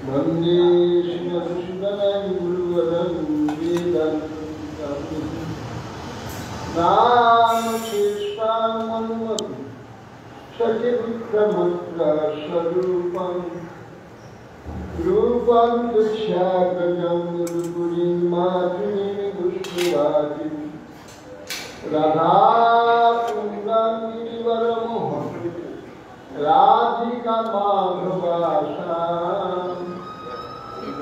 वन्दे श्रीमधुसूदनं गुरुवरं वेदान्तं नामशेषामन्वत् सखिविक्रमस्वरूपं रूपं दृश्यागजं गुरुपुरीं मातुरीं पुष्पराजिं राधाकुण्डं गिरिवरमोहनं राधिका माधवासां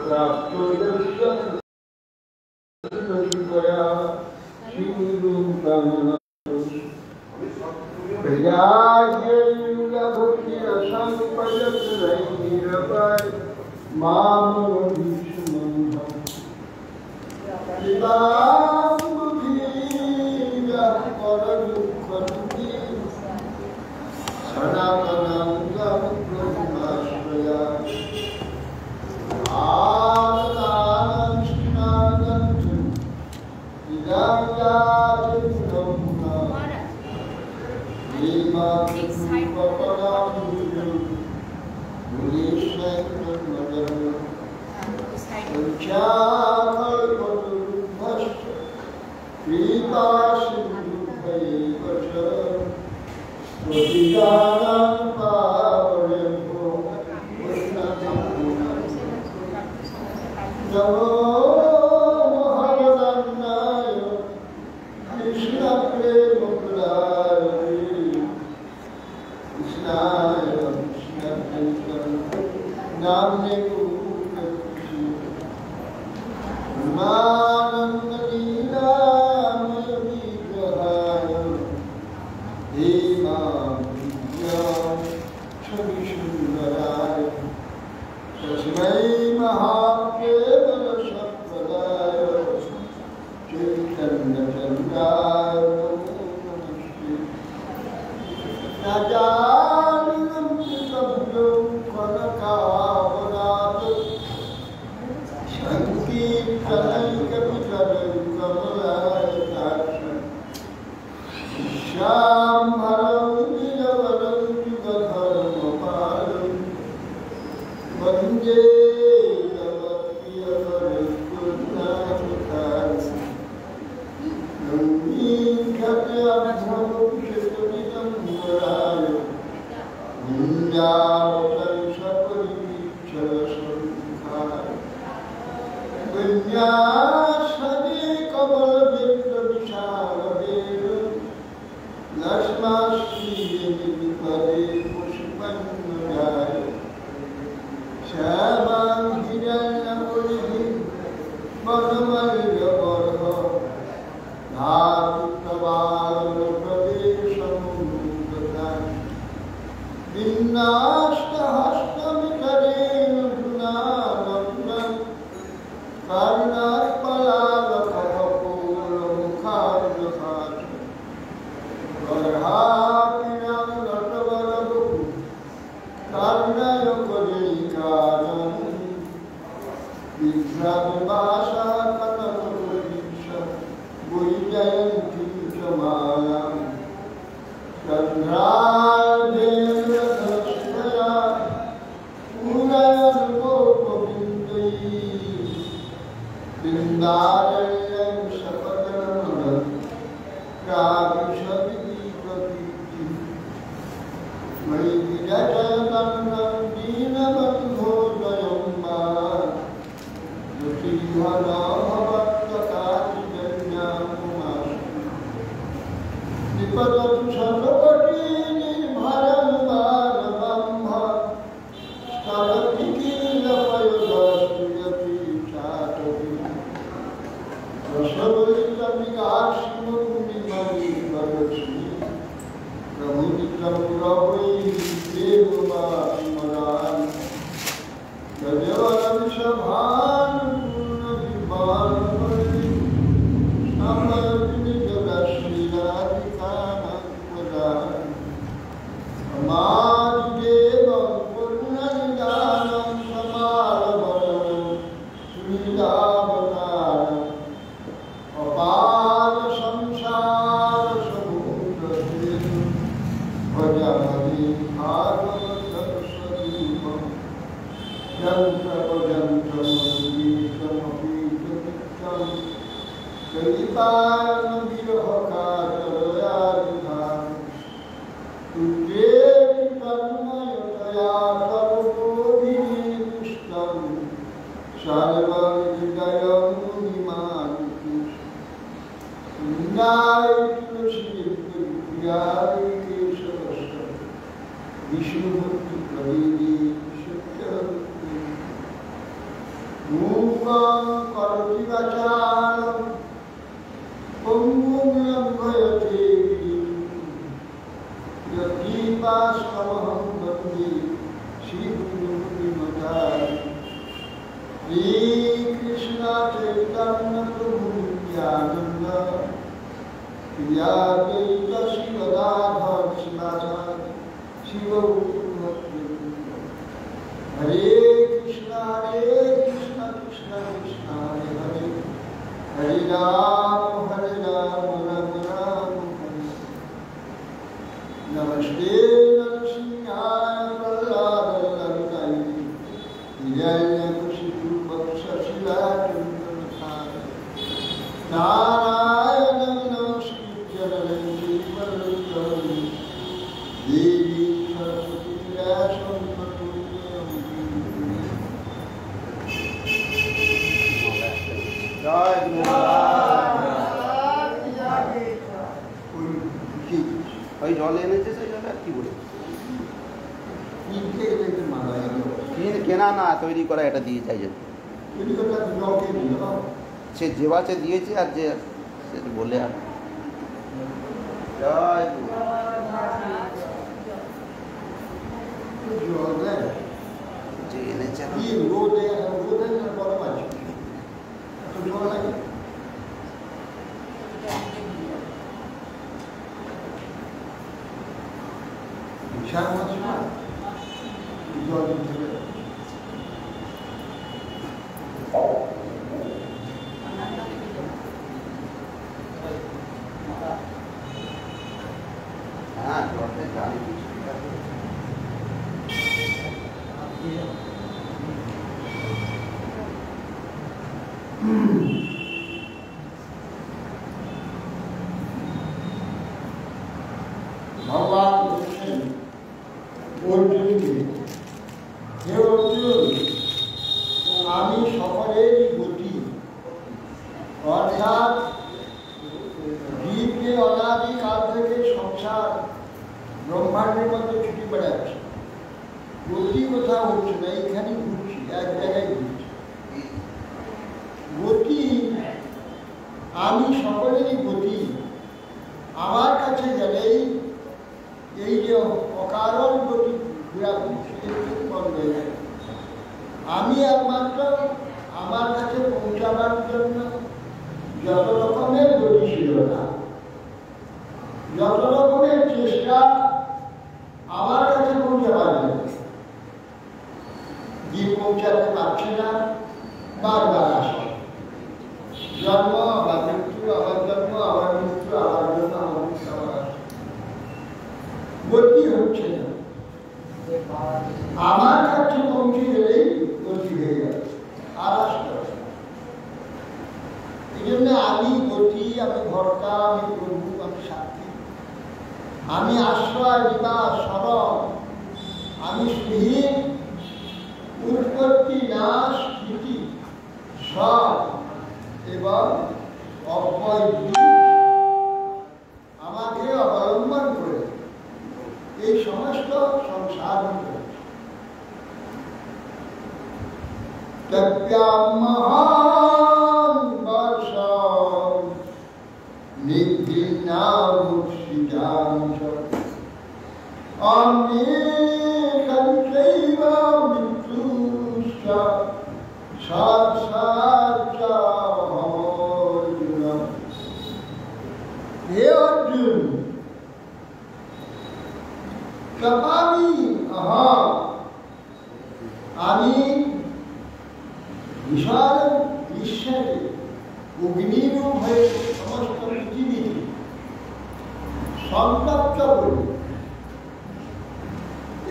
प्राप्तो दर्शन कृपया श्रीरूपं प्रयागेयुगभक्ति असंपयत्रैरपय मामोदिष्मन्धं शिवाम्बुधीरः परदुःखन्ति सनातनं ब्रह्माश्रया आनतानं स्नानं इदं याजनं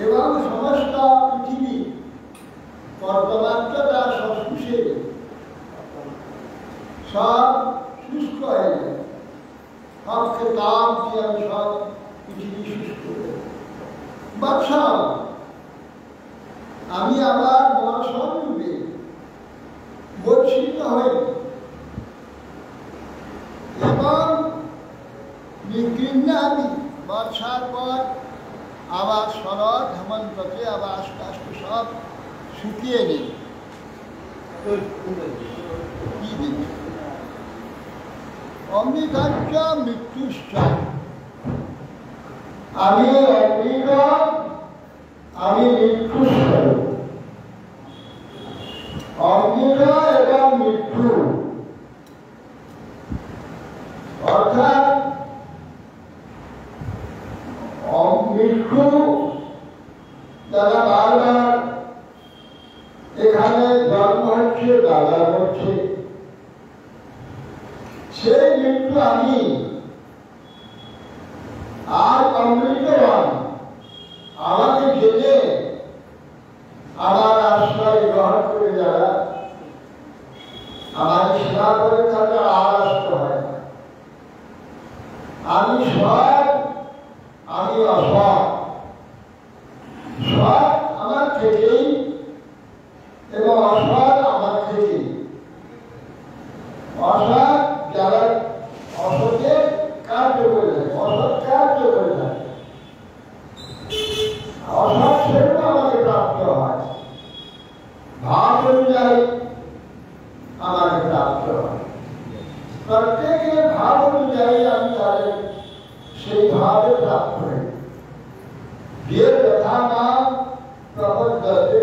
এবং সমস্ত পৃথিবী পর্ব হই এবং নিকৃণ্ণে আমি বর্ষার পর আবার শরৎ হেমন্তকে আবার আস্তে আস্তে সব শুকিয়ে নিই। কি দিন অমৃতাচ্য মৃত্যুশ্চয়, আমি অমৃত, আমি মৃত্যুস্বরূপ। অমৃত এবং মৃত্যু অর্থাৎ মৃত্যু যারা বারবার এখানে জন্ম হচ্ছে, দাদা হচ্ছে, সেই মৃত্যু আমি। আর অমৃতবান আমাকে জেনে আমার আশ্রয় গ্রহণ করে যারা আমার সেবা করে তাদের আর আসতে হয় না। আমি সৎ, আমি অসৎ। সৎ আমার থেকেই এবং অসৎ আমার থেকেই। অসৎ যারা অসতের কার্য করে থাকে, অসৎ কার্য করে থাকে, অসৎ সেগুলো আমাকে প্রাপ্ত হয়, ভাব অনুযায়ী আমাকে প্রাপ্ত হয়। প্রত্যেকের ভাব অনুযায়ী আমি তাদের সেই ভাবে প্রাপ্ত হই। যে যথা নাম প্রপদ্যতে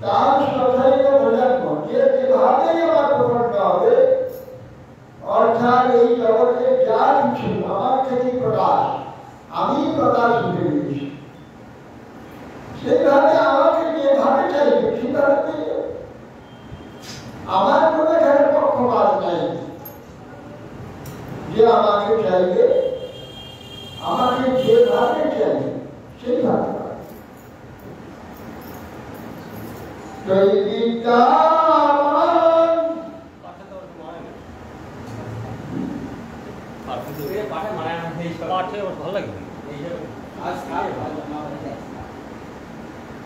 তার তথাইব ভোজন্ম, যে যেভাবেই আমার প্রপন্ন হবে, অর্থাৎ এই জগতে যা কিছু আমার থেকে প্রকাশ, আমি প্রকাশ হতে দিয়েছি, সেইভাবে আমাকে যেভাবে চাইবে সেভাবে পেয়ে যাবে। আমার কোনো এখানে পক্ষপাত নাই যে আমাকে চাইবে, আমাকে যেভাবে চাইবে সেইভাবে।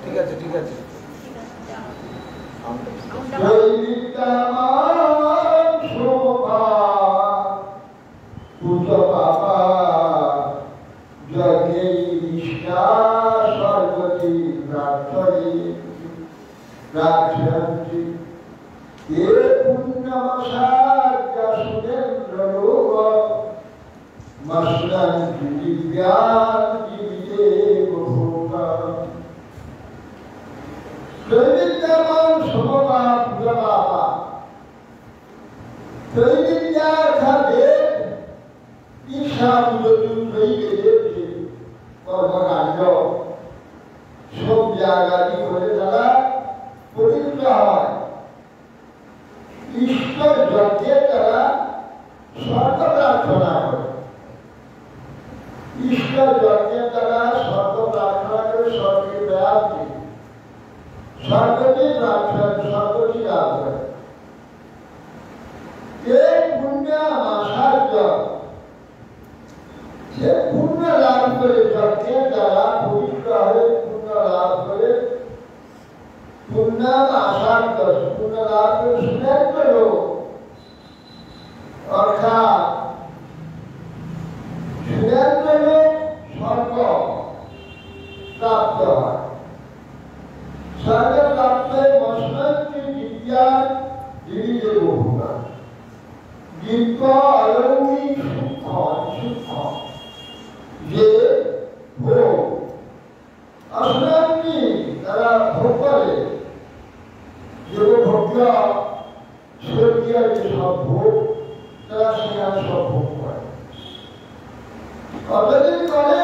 ঠিক আছে, ঠিক আছে। সব জায়গায় করে তারা পবিত্র হয়। ঈশ্বর যজ্ঞে তারা স্বর্গ প্রার্থনা করে। ঈশ্বর যজ্ঞে তারা স্বর্গ প্রার্থনা করে, স্বর্গের ব্যাপ দিয়ে স্বর্গটি প্রার্থনা, স্বর্গটি লাভ করে। এই পুণ্য আচার্য সে পুণ্য লাভ করে, যজ্ঞের দ্বারা পবিত্র হয়ে পুণ্য লাভ করে, পুণ্য আচার্য পুণ্য লাভ করে সুনেত্র লোক, অর্থাৎ সুনেত্র লোক স্বর্গ প্রাপ্ত হয়। স্বর্গ প্রাপ্তে মস্তি বিদ্যা জীবিত বহুরা দিব্য অলৌকিক সূক্ষ্ম যে ভোগ আসলে তারা ভোগ করে, যে ভোগ্য স্বর্গীয় যে সব ভোগ তারা সেখানে সব ভোগ করে। কতদিন করে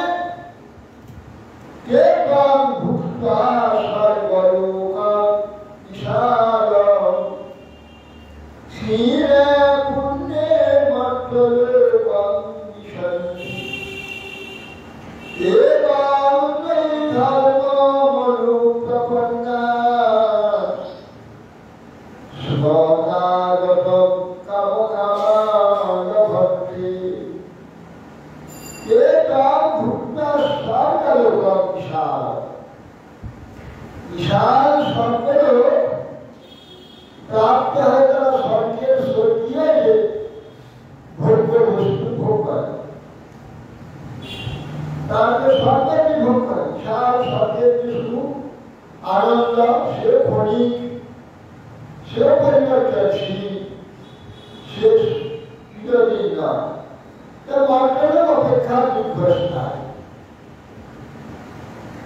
কে কম ভুক্ত স্বর্গলোকা বিশাল ক্ষীরে পুণ্যে মর্তলোকং বিশন্তি এবং ধর্ম মনুপ্রপন্না স্বনাগত কামকামায় ভক্তি এবং ভুক্ত স্বর্গলোকং বিশাল বিশাল স্বর্গলোক প্রাপ্ত হয়ে তারা স্বর্গ আনন্দ সে ক্ষণিক, সে পরিবর্তনশীল, সে চিরদিন নয়। তার মর্তনের অপেক্ষা দীর্ঘস্থায়ী।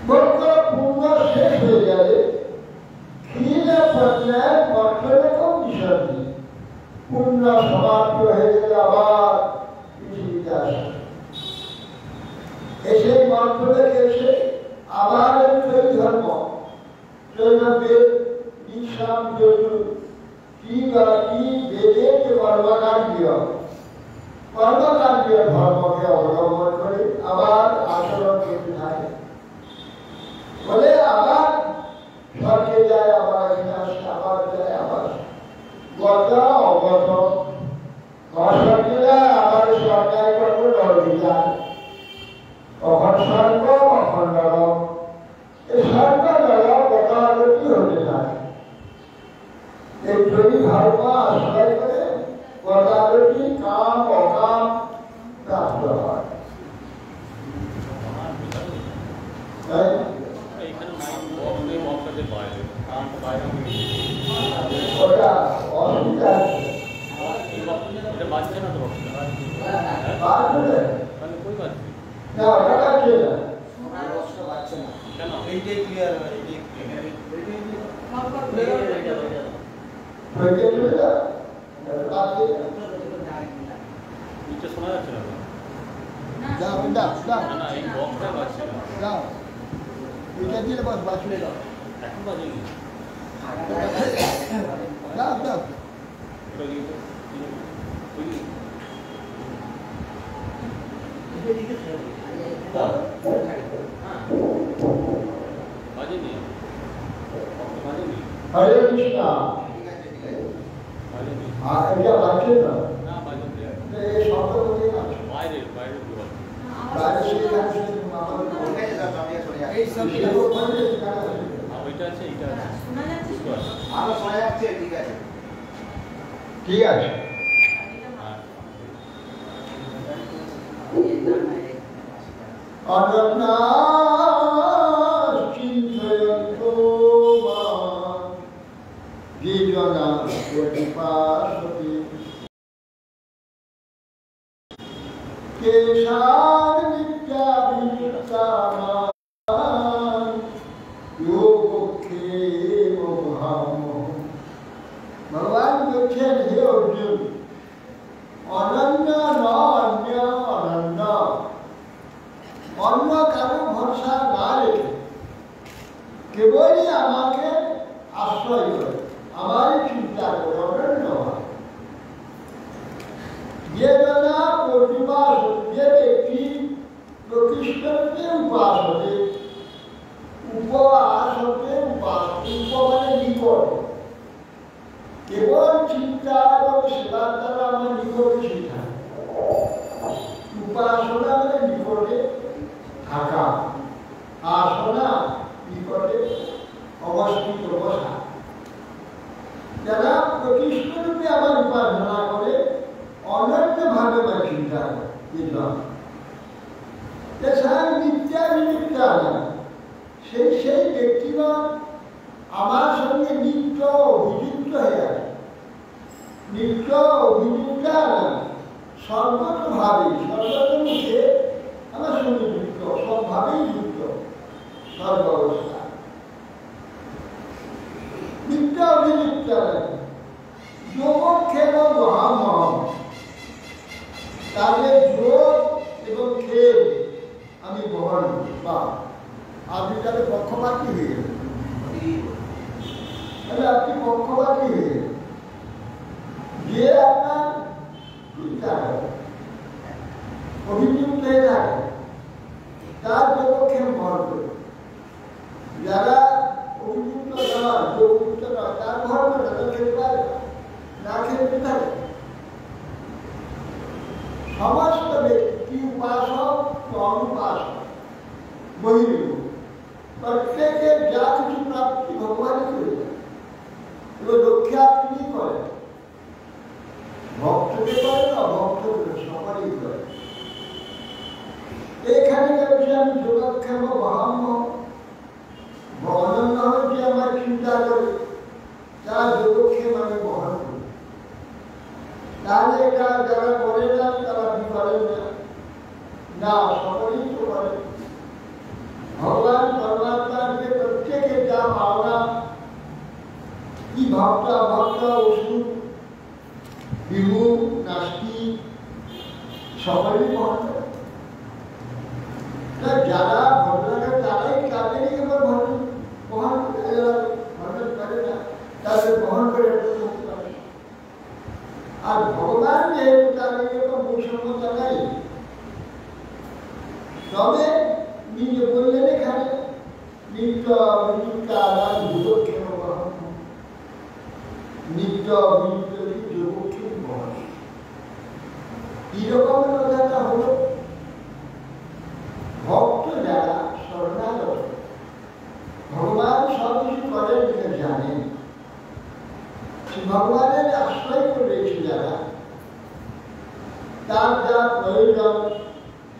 মর্তন পূর্ণ শেষ হয়ে গেলে ক্ষীণ পর্যায়ে মর্তনেরও বিষয় নেই। পূর্ণ সমাপ্ত হয়ে গেলে আবার পৃথিবীতে আসে। এসে মর্তনে এসে আবার এই ধর্ম বেদ নিঃসাম যজুর কি বেদে যে কর্মকাণ্ডীয় ধর্মকে অবলম্বন করে আবার আচরণ করতে থাকে। বলে আবার স্বর্গে যায়, আবার এখানে আসে, আবার যায়, আবার গত অগত, অস্বর্গে যায়, আবার স্বর্গায় কর্ম নরকে যায়, কখন স্বর্গ কখন নরক। এই স্বর্গ নরক গতাগতি হতে থাকে। এই যদি ধর্ম আশ্রয় করে গতাগতি কাম অকাম প্রাপ্ত হয়। ওটা অসুবিধা আছে। না ওটা বাড়ছে না। শোনা যাচ্ছে না। এখন বাজেনি। হরে কৃষ্ণ। এটা বাড়ছে না। এই শব্দ বলে না। বাইরে ওইটা আছে, এইটা আছে। ঠিক আছে। অনন্যা চিন্তয়ন্তো মাম যে জনা প্রতিপাসতে কেশান বিদ্যাভিযুক্তানাং যোগক্ষে মোহাম্মহ। ভগবান বলছেন, হে অর্জুন, অনন্য ন অন্য অনন্য, অন্য কারো ভরসা না রেখে কেবলই আমাকে আশ্রয় করে, আমারই চিন্তা করে অনন্য হয়। যে জনা প্রতিপাস, যে ব্যক্তি প্রকৃষ্টকে উপাস হতে, উপবাস হতে উপাস, উপ মানে নিকট, কেবল চিন্তা এবং সেবার দ্বারা আমার নিকটে শিখা। উপাসনা মানে নিকটে থাকা, আসনা নিকটে অবস্থিত বসা। যারা প্রকৃষ্টরূপে আমার উপাসনা করে অনন্য ভাবে বা চিন্তা করে, সেই ব্যক্তিগণ আমার সঙ্গে নিত্য অভিযুক্ত হয়ে আছে। নিত্য অভিযুক্ত সর্বতভাবে সর্বতমুখে আমার সঙ্গে যুক্ত, সবভাবেই যুক্ত, সর্বাবস্থা নিত্য অভিযুক্ত। যোগক্ষেম মহামহম, তাদের যোগ এবং খেল আমি বহন বা আপনি তাদের পক্ষপাতী হয়ে গেলেন। আপনি পক্ষপাতী হয়ে গেলেন। যে আপনার অভিযুক্ত হয়ে থাকে তার যোগক্ষেম বহন করে, যারা অভিযুক্ত নয়, যোগযুক্ত নয়, তার বহন করে তাদের খেতে পারে না, খেতে থাকে। সমস্ত ব্যক্তি উপাসক অনুপাসক বহির্মুখ, প্রত্যেকের যা কিছু প্রাপ্তি ভগবানই করে দেয় এবং রক্ষা তিনি করেন। ভক্তকে করেন, অভক্তকে সকলেই করে। এখানে বলছি আমি যোগক্ষেম বহাম্য, অনন্য হয়ে চিন্তা করে তারা যোগক্ষেম আমি বহন করি। তাহলে এটা যারা করে না তারা কি করেন না, সকলেই তো করেন। ভগবান পরমাত্মাকে প্রত্যেকের যা পাওনা, কি ভক্ত অভক্ত, ওষুধ, বিভু, নাস্তিক সকলেই বহন করে। যারা ভদ্রতা তারাই তাদেরই এবার বহন করে, যারা ভদ্র করে না তাদের বহন করে করতে পারে। আর ভগবান যেহেতু তাদের এরকম বৈষম্যতা নাই, তবে নিজে বললেন এখানে নিত্য বিদ্যুৎকার যোগক্ষেম বহন, নিত্য বিদ্যুৎ যোগক্ষেম বহন। কিরকম কথাটা হলো, ভক্ত যারা শরণাগত, ভগবান সব কিছু করেন এটা জানেন, ভগবানের আশ্রয় করেছে যারা, তার যা প্রয়োজন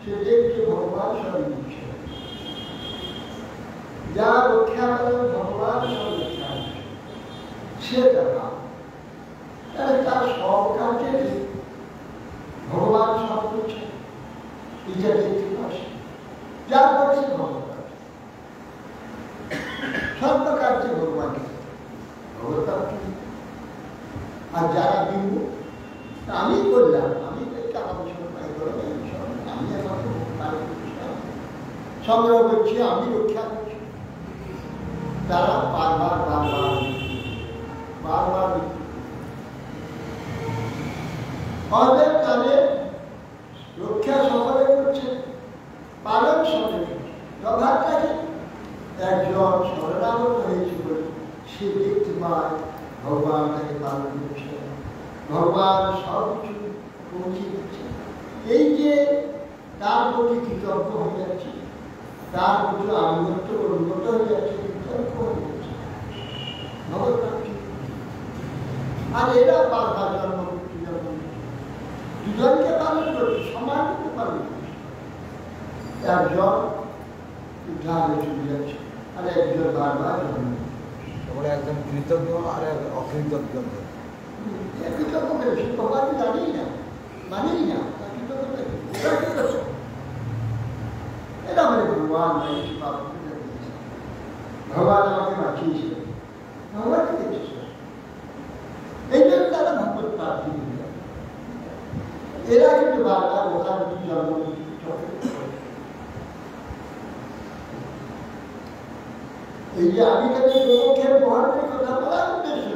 সে দেখছে ভগবান সব দিচ্ছে, যা রক্ষা করেন ভগবান সব রক্ষা করছে, সে দেখা তার সব কাজে ভগবান সব করছে, এটা দেখতে পাচ্ছে, যা করছে ভগবান সব কাজে ভগবান ভগবান। আর যারা বিভু, আমি করলাম, আমি টাকা পয়সা পাই করলাম, আমি এখন সংগ্রহ করছি, আমি রক্ষা করছি, তারা বারবার বারবার বারবার আমাদের তাদের রক্ষা সকলে করছে, পালন সকলে করছে। ব্যাপারটাকে একজন শরণাগত হয়েছে বলে সে দেখতে পায় ভগবান তাকে পালন করছে, ভগবান সব কিছু পৌঁছে দিচ্ছে। এই যে তার প্রতি কৃতজ্ঞ হয়ে যাচ্ছে, তার প্রতি আনুগত্য উন্নত হয়ে যাচ্ছে, কৃতজ্ঞ হয়ে যাচ্ছে ভগবান। আর এরা বারবার জন্ম করছে, যখন দুজনকে পালন করছে, সমানকে পালন করছে। একজন উদ্ধারে চলে যাচ্ছে আর একজন বারবার জন্ম, একজন কৃতজ্ঞ আর অকৃতজ্ঞ। কৃতজ্ঞ করেছে ভগবান জানি না, মানি না, এটা মানে ভগবান ভগবান আমাকে বাঁচিয়েছে, ভগবানকে দেখেছে, এই জন্য তারা ভগবত প্রার্থী হয়ে যায়। এরা কিন্তু বারবার ওখানে জন্ম এই যে আমি তাদের যোগক্ষেম বহনের কথা বলার উদ্দেশ্য,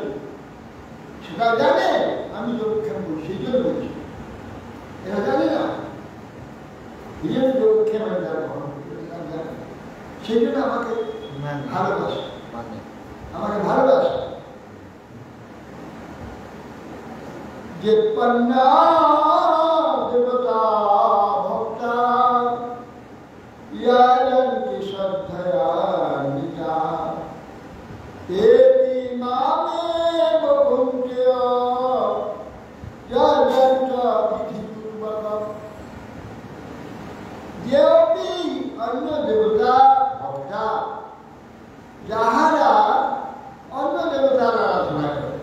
সেটা জানে আমি যোগক্ষেম বলছি, সেই জন্য বলছি। এরা জানে না, এই জন্য যোগক্ষেম আমি যারা বহন করি, সেই জন্য আমাকে ভালোবাসে, আমাকে ভালোবাসে। যে পন্না দেবতা ভক্তা ইয়াজন্তি শ্রদ্ধয়া নিজা তেতি মামেব ভুঞ্জয় যজন্ত বিধিপূর্বকম। যেটি অন্য দেবতা ভক্তা, যাহারা অন্য দেবতার আরাধনা করে,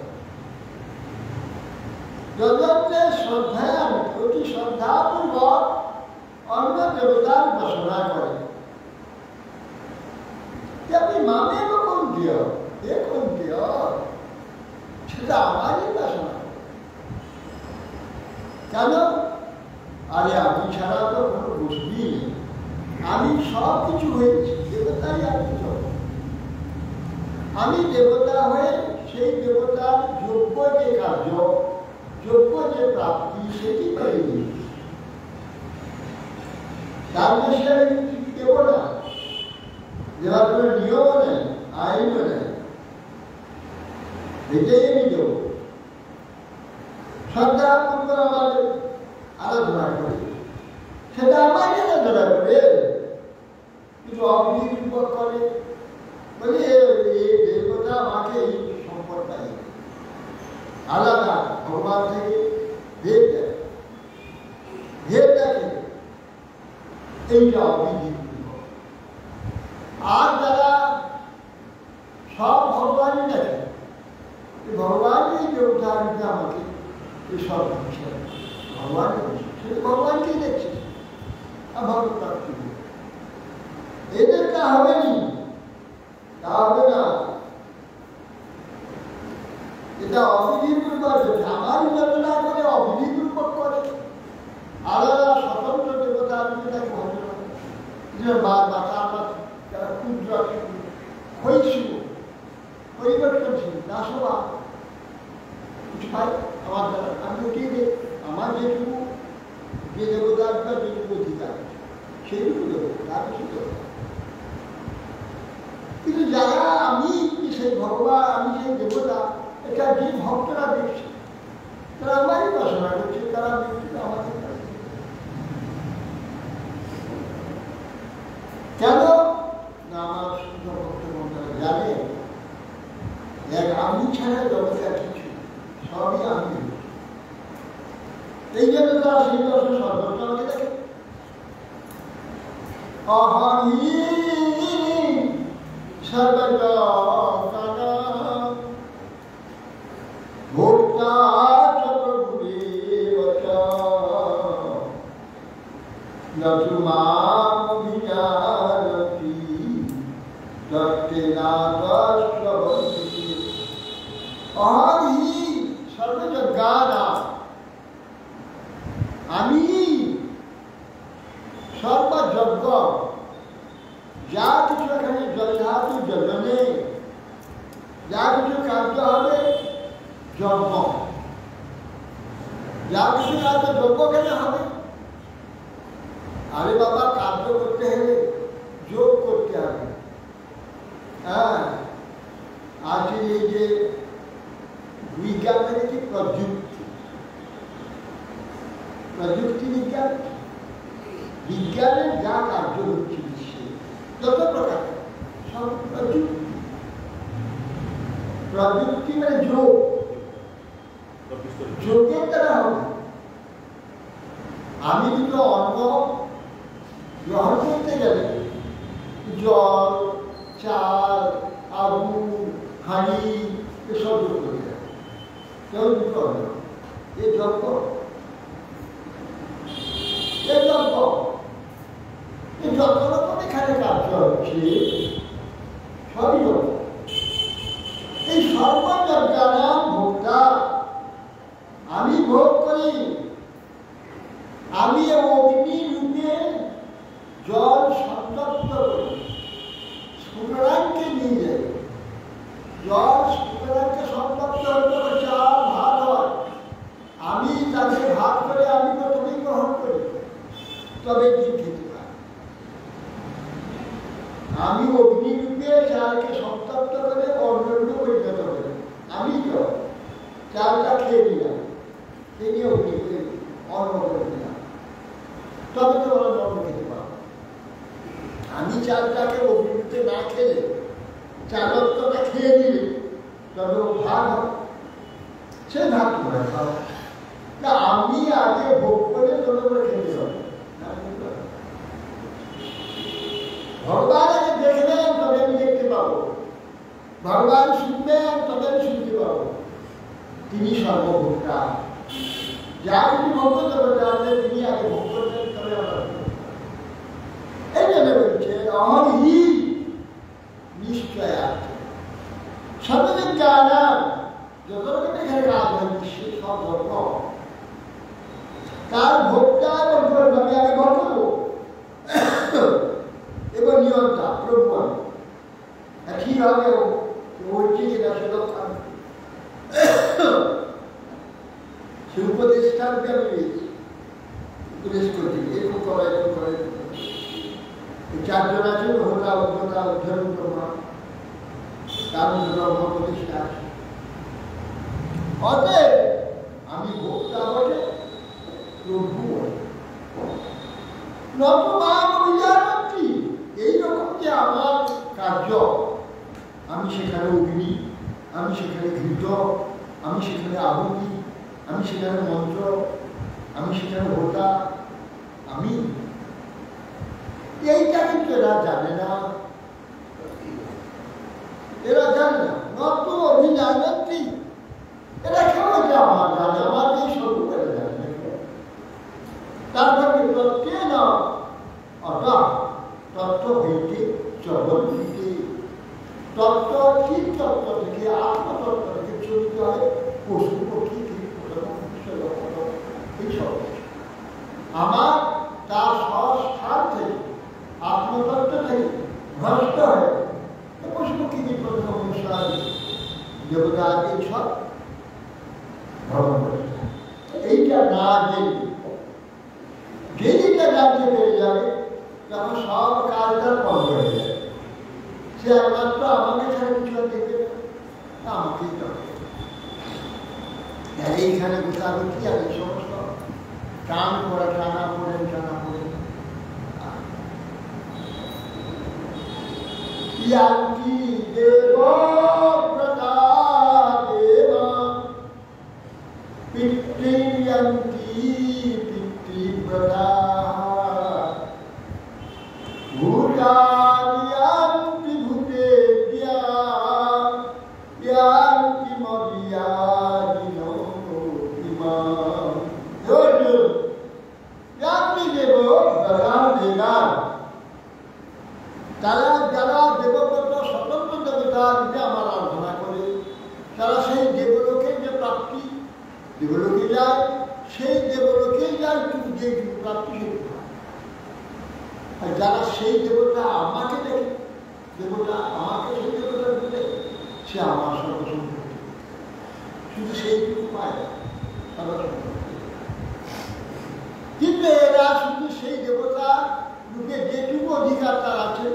যজন্তে শ্রদ্ধায় অতি শ্রদ্ধাপূর্বক অন্য দেবতার উপাসনা করে। আপনি মামে কোন দিও, দেখুন দিও, সেটা আমারই উপাসনা। কেন? আরে আমি ছাড়া তো কোনো বসবি নেই, আমি সব কিছু হয়েছি, দেবতাই আমি সব। আমি দেবতা হয়ে সেই দেবতার যোগ্য যে কার্য, যোগ্য যে প্রাপ্তি, সেটি পেয়ে নিয়েছি। তার বেশি আমি কিছু দেব না, দেওয়ার কোনো নিয়ম নেই, আইনও নেই, এটাই আমি দেব। শ্রদ্ধাপূর্বক আমাদের আরাধনা করি, সেটা আমাকে আরাধনা করে, কিন্তু অগ্নিপূর্বক করে, বলে এই দেবতা আমাকে এই সম্পদ দেয়, আলাদা ভগবান থেকে ভেদ দেয়, ভেদ দেখে, এইটা অবিধি। আর যারা সব ভগবানই দেখে, ভগবানই এই দেবতা দিতে আমাকে এসব দিচ্ছে, ভগবানই বলছে, সেটা ভগবানকেই দেখছে। আর ভগবান প্রাপ্তি এদের তা হবে নি, তা হবে না। এটা অবিধির রূপক, আমারই যতটা করে অবিধির রূপক করে, আলাদা স্বতন্ত্র দেবতা দিতে তাকে ভজন করে। যে মাতা যারা ক্ষুদ্র হয়েছিল, পরিবর্তনশীল, দাসবা কিছু পাই আমার দ্বারা, আমি ওকেই দেখ, আমার যেটুকু যে দেবতার বা যেটুকু অধিকার সেইটুকু দেবো, তার কিছু দেবো। কিন্তু যারা আমি সেই ভগবান, আমি সেই দেবতা, এটা যে ভক্তরা দেখছে তারা আমারই উপাসনা করছে, তারা দেখছে আমাদের কাছে। কেন না আমার শুদ্ধ ভক্তগণরা জানে এক আমি ছাড়া জগতে আর কিছু, সবই আমি। এই জন্য তারা সেই দর্শন সর্বত্র আমাকে দেখে। অহমি সর্বজগৎ ভোক্তা চ প্রভুরেব চ নতু মাম অভিজানতি তত্তেনাদস্রবন্তি। অহমি সর্বযজ্ঞানাম, আমি সর্বযজ্ঞ, যা কিছু এখানে জলধাতু যজনে, যা কিছু কার্য হবে যজ্ঞ, যা কিছু কার্য যজ্ঞ কেন হবে? আরে বাবা, কার্য করতে হলে যোগ করতে হবে। হ্যাঁ, আজকে এই যে বিজ্ঞান মানে কি? প্রযুক্তি, প্রযুক্তি বিজ্ঞান, বিজ্ঞানের যা কার্য হচ্ছে বিশ্বে যত প্রকার সব প্রযুক্তি। প্রযুক্তি মানে যোগ, যোগের দ্বারা হবে। আমি দুটো অন্ন গ্রহণ করতে গেলে জল, চাল, আগুন, হাঁড়ি এসব যোগ করে যায়, কেউ দুটো অন্ন, এ যজ্ঞ, এ যজ্ঞ, এই যত রকম এখানে কার্য হচ্ছে সবই যজ্ঞ। এই সর্বযজ্ঞানাম ভোক্তা, আমি ভোগ করি, আমি অগ্নি রূপে জল সন্তপ্ত করি, সুতরাংকে নিয়ে যাই। জল সুতরাংকে সন্তপ্ত হতে চাল ভাত হয়, আমি তাকে ভাগ করে আমি প্রথমে গ্রহণ করি, তবে কি খেতে পারি। আমি অগ্নিরূপে চালকে সন্তপ্ত করে অন্যান্য পরিণত করি, আমি তো চালটা খেয়ে নিলাম, তিনি অগ্নি করে অন্ন করে দিলাম, তবে তো ওরা অন্ন খেতে পারবো। আমি চালটাকে অগ্নিরূপে না খেলে, চালকটা খেয়ে নিলে তবে ও ভাগ হবে, সে ভাগ করে খাও। না, আমি আগে ভোগ করে তবে করে খেতে হবে। ভগবান আগে দেখবেন তবে আমি দেখতে পাবো, ভগবান শুনবেন তবে আমি শুনতে পাবো। তিনি সর্বভোক্তা, যা কিছু ভোগ করতে পারবে তিনি আগে ভোগ করবেন তবে আমরা। এই জন্য বলছে অহম হি নিশ্চয়ার্থ সর্বযজ্ঞানাম, যত রকম এখানে কাজ হচ্ছে সব ধর্ম, তার ভোক্তা এবং আমি আগে ভোগ করবো এবং নিয়ন্ত্রণ প্রভুমান একইভাবে হচ্ছে যেটা সেটা সে উপদেশটার আমি উপদেশ করছি, এরকম করা এরকম করে। চারজন আছে, হোতা অধ্যতা অধ্যয়ন ব্রহ্মা, তার মধ্যে ব্রহ্ম প্রতিষ্ঠা। অতএব আমি ভোক্তা বলে, প্রভু বলে, নত মাম অভিজানতি। এইরকম যে আমার কার্য, আমি সেখানে অগ্নি, আমি সেখানে ঘৃত, আমি সেখানে আহুতি, আমি সেখানে মন্ত্র, আমি সেখানে হোতা, আমি এইটা কিন্তু এরা জানে না, এরা জানে তত্ত্ব থেকে আত্মতত্ত্ব থেকে চলতে হয় পশু পক্ষী এইসব। আমার তার স্বস্থান থেকে আত্মতত্ত্ব থেকে ভ্রষ্ট হয়ে পশু পক্ষী প্রথম অনুসার দেবতা এইসব ভ্রমণ করতে। এইটা না যেদিনটা জানতে পেরে যাবে তখন সব কাজটা বন্ধ হয়ে যাবে। সে একমাত্র আমাকে ছাড়া কিছু দেখবে না, আমাকেই দরকার। এইখানে বোঝাবে কি আর এই সমস্ত টান করে টানা পড়েন ইয়ান্তি দেব প্রদাদেব পিতৃয়ান্তি পিতৃব্রতা ভূতানি ভূতেভ্যা ইয়ান্তি মর্যাদিনো ইমাম ইয়ান্তি দেব প্রদাদেবা। তারা যারা দেবব্রত স্বতন্ত্র দেবতা রূপে আমার আরাধনা করে তারা সেই দেবলোকের যে প্রাপ্তি, দেবলোকে যায়, সেই দেবলোকে যায় কিন্তু যে প্রাপ্তি সেটুকু। আর যারা সেই দেবতা আমাকে দেখে, দেবতা আমাকে সেই দেবতা দিলে সে আমার সর্বসম্পত্তি, শুধু সেইটুকু পায় তারা। কিন্তু এরা শুধু সেই দেবতা রূপে যেটুকু অধিকার তার আছে,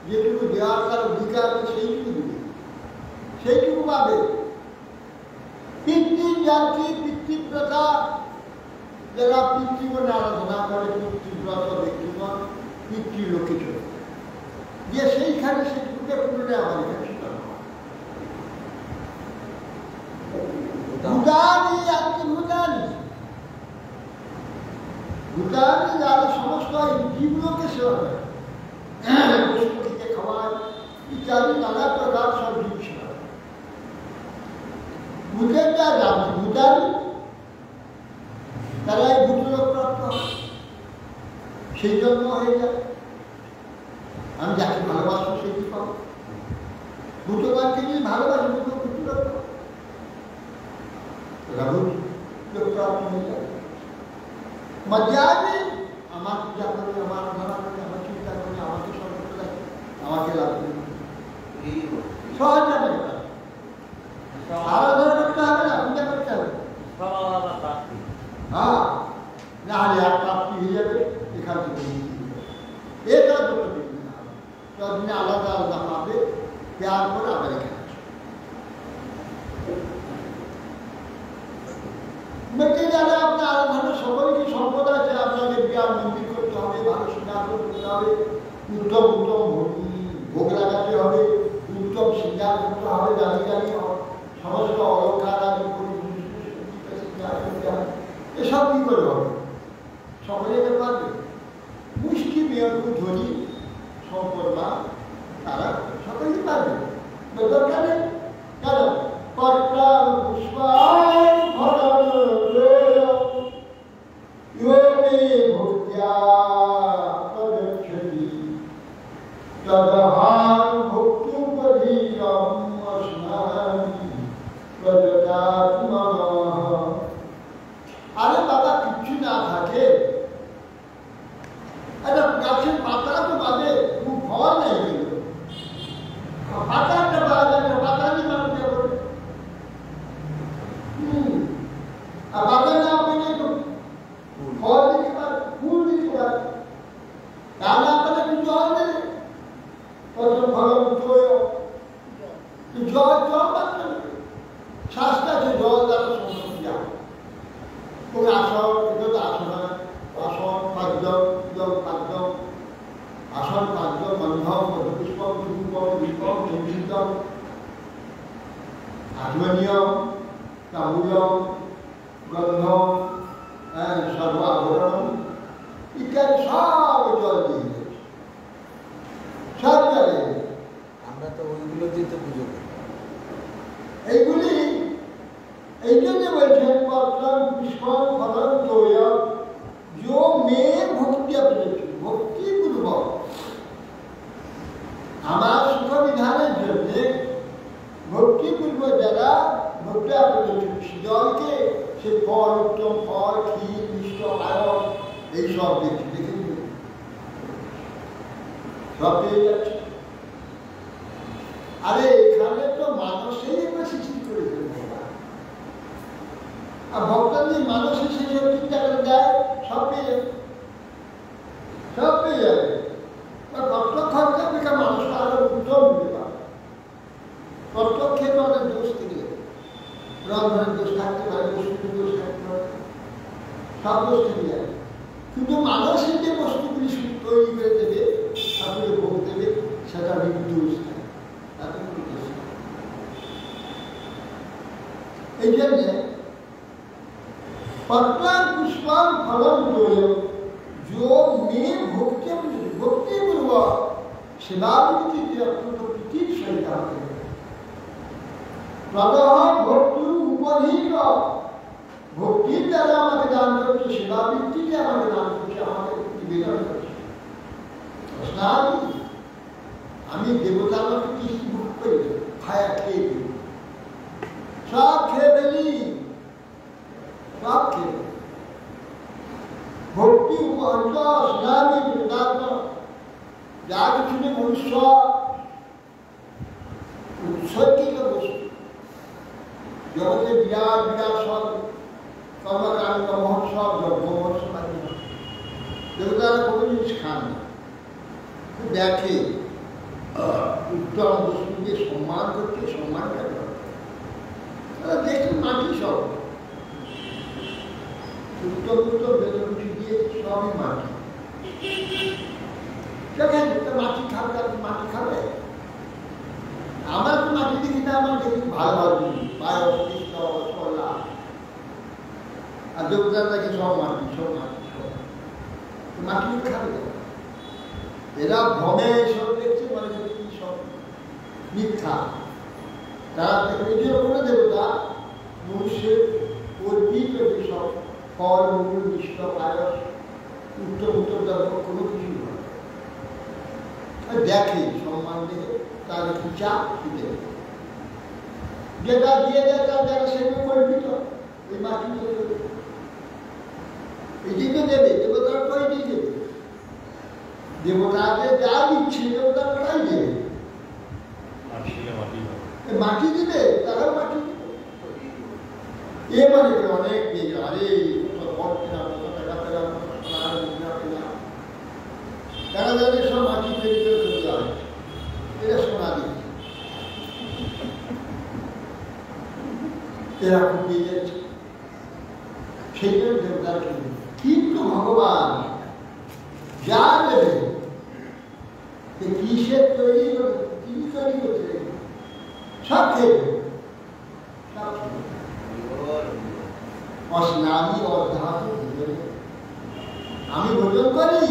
যেটুকু দেওয়ার তার অধিকার আছে সেইটুকু দিবে, সেইটুকু পাবে। পিতৃযাত্রী পিতৃব্রতা, যারা পিতৃগণ আরাধনা করে, পিতৃব্রত ব্যক্তিগণ পিতৃলোকে চলে যে সেইখানে সেটুকুকে পুনরায় আমার এখানে ভূতানি আত্মি ভূতানি ভূতানি যারা সমস্ত জীবলোকে সেবা করে, পশুপক্ষীকে খাওয়ায় ইত্যাদি নানা প্রকার সব জীব সেবা করে। ভূতের যা জাতি ভূতানি তারা এই ভূতলোক প্রাপ্ত হয়, সেই জন্ম হয়ে যায়। আমি যাকে ভালোবাসবো সেটি পাবো, ভূতবানকে যদি ভালোবাসি দুটো ভূতলোক প্রাপ্ত হয়ে যায়। মর্যাদা আমার পূজা করে, আমার আরাধনা করে, আমার চিন্তা করে, আমাকে সর্বত্র রাখে, আমাকে লাভ করে সহজ যাবে। আরাধনা করতে হবে না, পূজা করতে হবে। হ্যাঁ, না হলে আর প্রাপ্তি হয়ে যাবে এখান থেকে। এটা দুটো দিন ততদিনে আলাদা আলাদা পাবে, দেওয়ার পরে আবার এখানে মেটে যারা আপনার আরাধনা সকলকে সম্পদ আছে। আপনাকে বিরাট মন্দির করতে হবে, ভালো সিংহাসন করতে হবে, উত্তম উত্তম ভোগ লাগাতে হবে, উত্তম সিংহার করতে হবে, দামি দামি সমস্ত অলঙ্কার আদি করে এসব কি করে হবে? সকলে যেতে পারবে? মুষ্টি মেয়রকু ধনী সম্পদ না, তারা সকলেই পারবে, দরকার নেই। কেন কর্তা পুষ্পায় ভক্তিয়া তদক্ষতি তদহার ভক্তুপদীয়ম অস্মামি প্রদদাতু মনঃ। আরে বাবা, কিচ্ছু না থাকে, একটা গাছের পাতা তো বাদে খুব ফল নেই, কিন্তু পাতা একটা পাওয়া যায় না, পাতা নিয়ে মানুষ করবে। আর পাতা না পেলে তো ফল দিতে পারে, ফুল দিতে পারে, তা না পেলে একটু জল দেবে, কত ফলন জল জল পাচ্ছে। শাস্ত্র আছে জল দ্বারা সমস্ত যায়। কোন আসন, এটা তো আসন, আসন পাদ্যম, পাদ্যম, আসন পাদ্যম, বন্ধম, মধুপুষ্পম, সুপুষ্পম, পুষ্পম, সংযুক্তম, আত্মনিয়ম, তাম্বুলম, গন্ধম, সর্বাভরণম ইত্যাদি সব জল দিয়ে দিয়েছে, সব জলে। আমরা তো ওইগুলো দিয়ে তো পুজো করি। এইগুলি এই জন্য বলছেন পত্রম পুষ্পম ফলম তোয়ম जो मे भक्ति अपेक्षित भक्ति पूर्वक আমার সুখ বিধানের জন্য সে ফল, উত্তম ফল, ক্ষীর, মিষ্ট, আয়ন এইসব দেখে দেখে সব পেয়ে যাচ্ছে। আরে এখানে তো মানুষেই একটা সৃষ্টি করেছে ভগবান, আর ভগবান যে মানুষের সেই সব চিন্তা করে দেয়, সব পেয়ে যাবে, সব পেয়ে যাবে। কষ্ট খরচা বেকার মানুষটা আরো উত্তম দিতে পারে। কষ্ট খেয়ে অনেক দোষ থেকে যাবে, রন্ধনের দোষ থাকতে পারে, বস্তুর দোষ থাকতে পারে, সব দোষ থেকে যাবে। কিন্তু মানুষের যে বস্তুগুলি তৈরি করে দেবে, ঠাকুরের ভোগ দেবে, সেটা নির্দোষ থাকে, তাতে কোনো দোষ নেই। এই জন্যে पत्रां पुष्पां फलं तोयं जो मे भक्तिपूर्वक सेवाविधि प्रकृति सहित प्रदह भक्ति उपधीत भक्तिर द्वारा আমাকে দান করছে, সেবাবৃত্তিকে আমাকে দান করছে, আমাকে নিবেদন করছে। আমি দেবতার মতো কিছু ভোগ করি, খায়া খেয়ে দিই, সব খেয়ে ফেলি, ভক্তি উপহন্ত স্নানি বৃন্দাবন যা কিছু মনুষ্য উৎসর্গিত বস্তু, জগতে বিরাট বিরাট সব কর্মকাণ্ড মহোৎসব, যজ্ঞ মহোৎসব আছে, দেবতারা কোনো জিনিস খান না, দেখে উত্তম বস্তুকে সম্মান করতে, সম্মান করে দেখে মাটি সব উত্তর উত্তর বেদরুচি দিয়ে সবই মাটি, দেখেন মাটি খাবে, মাটি খাবে। আমার তো মাটি দেখি না, আমার দেখি ভালো ভালো জিনিস, পায়স, কৃষ্ণ, রসগোল্লা, আর দেবতার দেখে সব মাটি, সব মাটি, সব মাটি খাবে। এরা ভ্রমে সব দেখছে, মানে সব মিথ্যা। তারা দেখে কোনো দেবতা মনুষ্যের অর্পিত যেসব ফল, মূল, মিষ্ট, পায়স, উত্তম উত্তম দ্রব্য কোনো কিছু নয়, দেখে সম্মান দেখে তার একটু চা দিতে, যেটা দিয়ে দেয় তার যারা সেগুলো কল্পিত, ওই মাটি এদিকে দেবে, দেবতারা তো এদিকে দেবে, দেবতাদের যা দিচ্ছে দেবতারা তাই দেবে, মাটি দিবে, তারাও মাটি দিবে। এ মানে অনেক দিকে আরে তারা যাদের সব মাটি তৈরি করে চলে যায়, এরা সোনা দিচ্ছে, এরা খুব পেয়ে যাচ্ছে, সেই জন্য দেবতার কিন্তু ভগবান যা দেবে কিসের তৈরি করে, তিনি তৈরি করছে, সব খেয়ে সব অস্নামি অর্ধাত আমি ভোজন করি।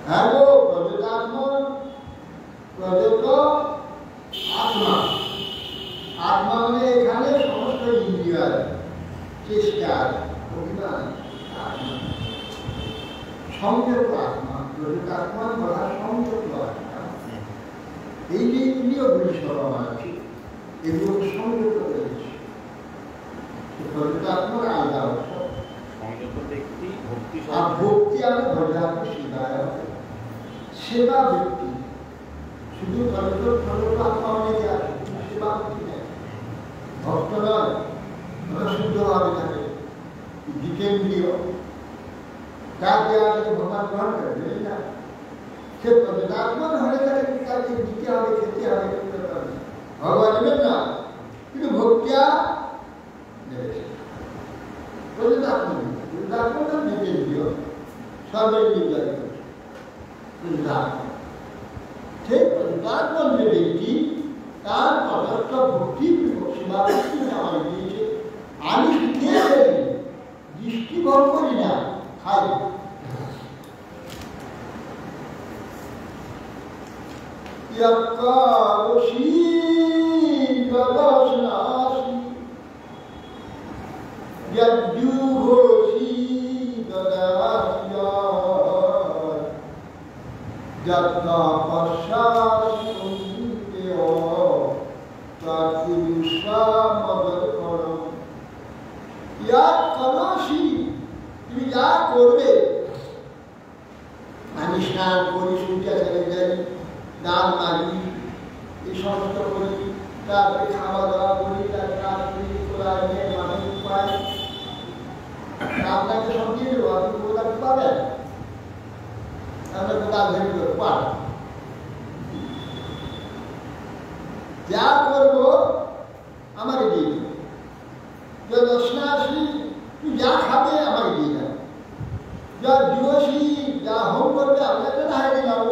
হ্যাঁ গো, প্রজেতাত্মন প্রজেত আত্মা, আত্মা মানে এখানে সমস্ত ইন্দ্রিয়, চেষ্টা, অভিমান, আত্মা সংযত আত্মা, প্রজেতাত্মান বলা সংযত আত্মা। এই যে ইন্দ্রিয়গুলি সরম আছে, এগুলো সংযত রয়েছে, প্রজেতাত্মার আলাদা অর্থ। আর ভক্তি আমি ভজাকে সেবায়, সেবা ব্যক্তি শুধু আত্মা অনেকে আছে, সেবা ব্যক্তি নেই, ভক্ত নয়, ওরা শুদ্ধভাবে থাকে, জিতেন্দ্রীয়, কাজ দেওয়া থেকে ভগবান গ্রহণ করে দেবেন না, সে প্রজেতাত্মন হলে তাকে দিতে হবে, খেতে হবে, ভগবান নেবেন না, কিন্তু ভক্তিয়া নেবে, প্রজেতাত্মন জিতেন্দ্রীয়, সর্বেন্দ্রিয়, সেই প্রজেতাত্মন যে ব্যক্তি তার পদার্থ ভক্তি সেবা ব্যক্তি আমার দিয়েছে, আমি খেয়ে ফেলি, দৃষ্টিভঙ্গ করি না, খাই। यत्कारोषि गदशनासि यद्युहोषि দদাসিয়া যত্তা পশ্চাৎ কুন্তেয় তাকুরুষা মদর করো। ইয়া কলসি, তুমি যা করবে, আমি স্নান করি, সূর্য ছেড়ে যাই, দান মারি, এই সমস্ত করি, তারপরে খাওয়া দাওয়া করি, তার কাজ করি, কোলায় নিয়ে মানুষ পাই, আপনাকে সব দিয়ে দেবো, আপনি কোথাও পাবেন, আমরা কোথাও ধরে দেবো পান। যা করবো আমাকে দিয়ে দেবো, দশনাশি তুই যা খাবে আমাকে দিয়ে দেবে, যা দিবসী যা হোম করবে আপনাকে না হয় দিলাম,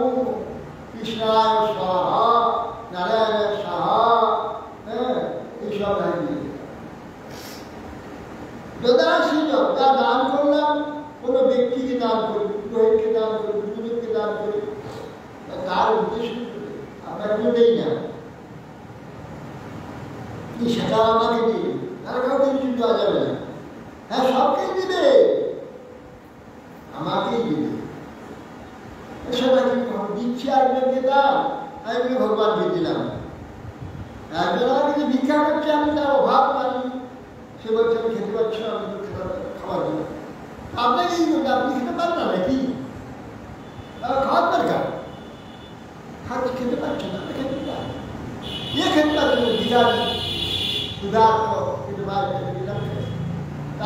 কৃষ্ণায় সাহা, নারায়ণ সাহা, হ্যাঁ এইসব না দিয়ে দদাসী যা দান করলাম, কোনো ব্যক্তিকে দান করি, পুরোহিতকে দান করি, গুরুদেবকে দান করি, তার উদ্দেশ্য আপনার কোনো দেই না, সেটা আমাকে দিয়ে তার কাউকে কিছু দেওয়া যাবে না। হ্যাঁ সবকেই দিবে, আমাকেই দিবে। সেটা কি দিচ্ছি একজনকে দাম, আমি ভগবানকে দিলাম। একজন আমাকে যে ভিক্ষা করছে, আমি তার অভাব পাই, সে বলছে আমি খেতে পারছি না, আমি তো খাবার দেবো, আপনাকেই বলতে আপনি খেতে পারেন না নাকি? খাওয়ার দরকার, খাচ্ছে খেতে পারছে না, খেতে পারে, ইয়ে খেতে পারছে না, বিরাট বিরাট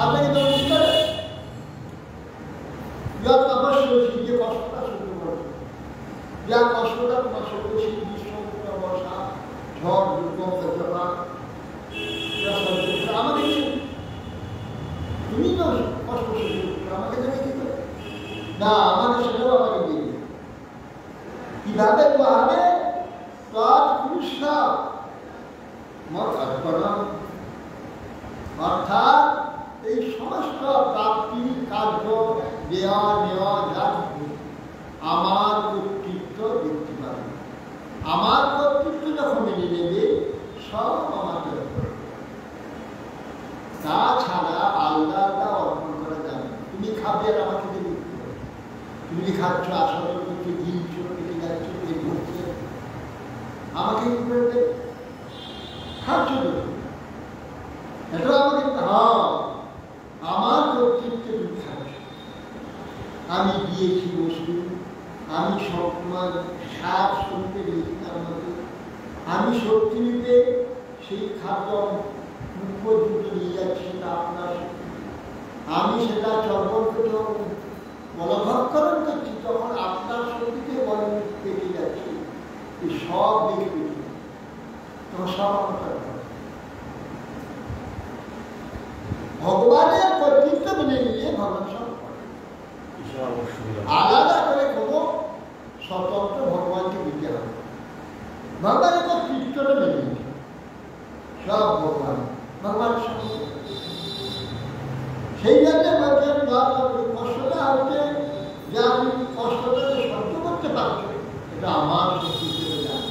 আপনাকে তো বুঝতে পারে যত অবশ্যই যে কষ্টটা সহ্য করবে, যা কষ্টটা তোমার সহ্য, গ্রীষ্ম বর্ষা ঝড় দুর্গম আমাকে তুমি তো কষ্ট সহ্য করছো, আমাকে দেবে কি করে? না, আমাকে সেটাও আমাকে দিয়ে কিভাবে হবে? তার পুরুষরা মত অর্পণ, অর্থাৎ এই সমস্ত প্রাপ্তির কার্য দেওয়া নেওয়া যা আমার কর্তৃত্ব দেখতে পাবে, আমার কর্তৃত্ব যখন মেনে নেবে সব আমাকে তাছাড়া আলাদা আলাদা অর্পণ করা যাবে। তুমি খাবে আর আমাকে দেবে, তুমি খাচ্ছ আসলে করছো, গিলছ, কেটে যাচ্ছ, পেট ভরছে, আমাকে কি করে দেবে? খাচ্ছ এটা আমাকে, হ্যাঁ আমার কর্তৃত্বে তুমি খাচ্ছ, আমি দিয়েছি বস্তু, আমি সবসময় সাপ শুনতে দিয়েছি, তার মধ্যে আমি শক্তি নিতে সেই খাদ্য মুখ পর্যন্ত নিয়ে যাচ্ছি, তা আপনার আমি সেটা চর্বণ করতে বলভক্ষরণ করছি, তখন আপনার শক্তিতে বল পেটে যাচ্ছে, এই সব দেখে তখন সব আমার ভগবানের কর্তৃত্ব মেনে নিয়ে ভগবান সব আলাদা করে কোনো স্বতন্ত্র ভগবানকে দিতে হবে। ভগবানের কর্তৃত্বটা মেনে নিয়ে সব ভগবান ভগবান সব, সেই জন্য বলছেন কষ্টটা হচ্ছে যে আপনি কষ্টটা সহ্য করতে পারছো, এটা আমার শক্তি থেকে যায়,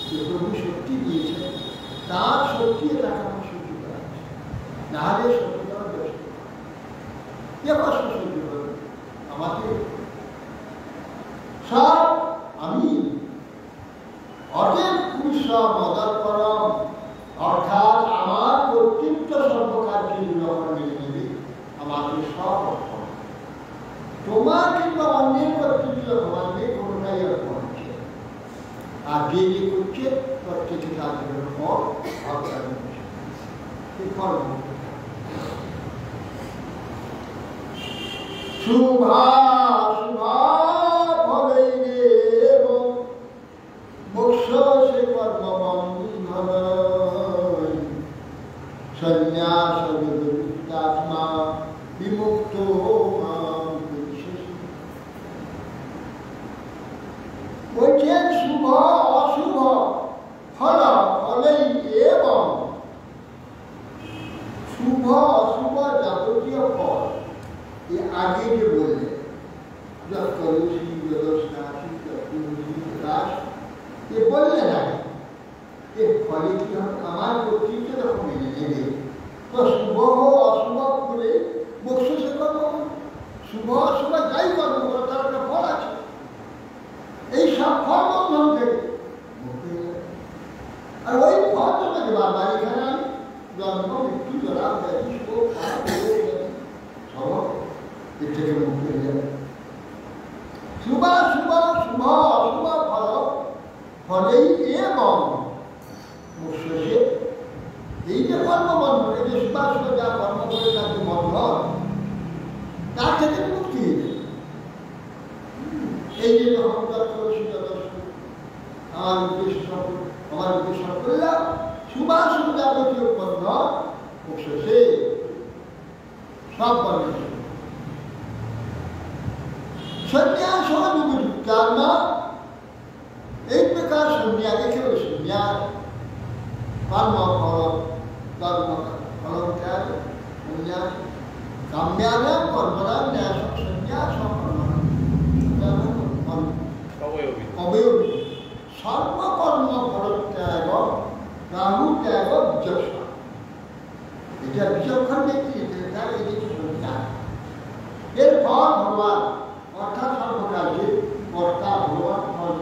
যে প্রভু শক্তি দিয়েছে, তার শক্তি এটাকে আমার সহ্য করা আছে, নাহলে সহ্য করা ব্যস্ত কে কষ্ট সহ্য করবে? আমাকে সব আমি অটের পুরুষ মদত করম, অর্থাৎ আমার কর্তৃত্ব সর্বকার্যের যখন মেনে নেবে আমাকে সব অর্পণ, তোমার কিংবা অন্যের কর্তৃত্ব মানবে কোনটাই অর্পণ হচ্ছে, আর যে যে করছে প্রত্যেকে তাদের ফল অর্পণ হচ্ছে, এই ফল শুভা শুভা ফলেই দেব মোক্ষ সে কর্মবন্ধন সন্ন্যাস আত্মা বিমুক্ত বলছেন শুভ অশুভ ফল ফলেই এবং শুভ অশুভ যাবতীয় ফল আগে যে বললেন বললেন আগে এর ফলে কি হবে? আমার কর্তৃত্ব যখন মেনে নেবে তো শুভ অশুভ করে মোক্ষ সে করব, শুভ তার থেকে মুক্তি হয়ে যাবে। এই যে অহংকার করো সেটা আমার উদ্দেশ্য করলাম সুবাসন যাবতীয় বন্ধন শেষে সব বন্ধন সন্ন্যাস कर्म एक प्रकार संन्यास केवल संन्यास कर्म फल त्याग संन्यास काम्यानां कर्मणां न्यासं संन्यासं कर्मणां अवयवी सर्वकर्म फल त्याग राहु त्याग विचक्षण এটা বিচক্ষণ ব্যক্তি তার এই যে সংজ্ঞা এর ফল ভগবান অর্থাৎ সর্বকার্যে কর্তা ভগবান ফল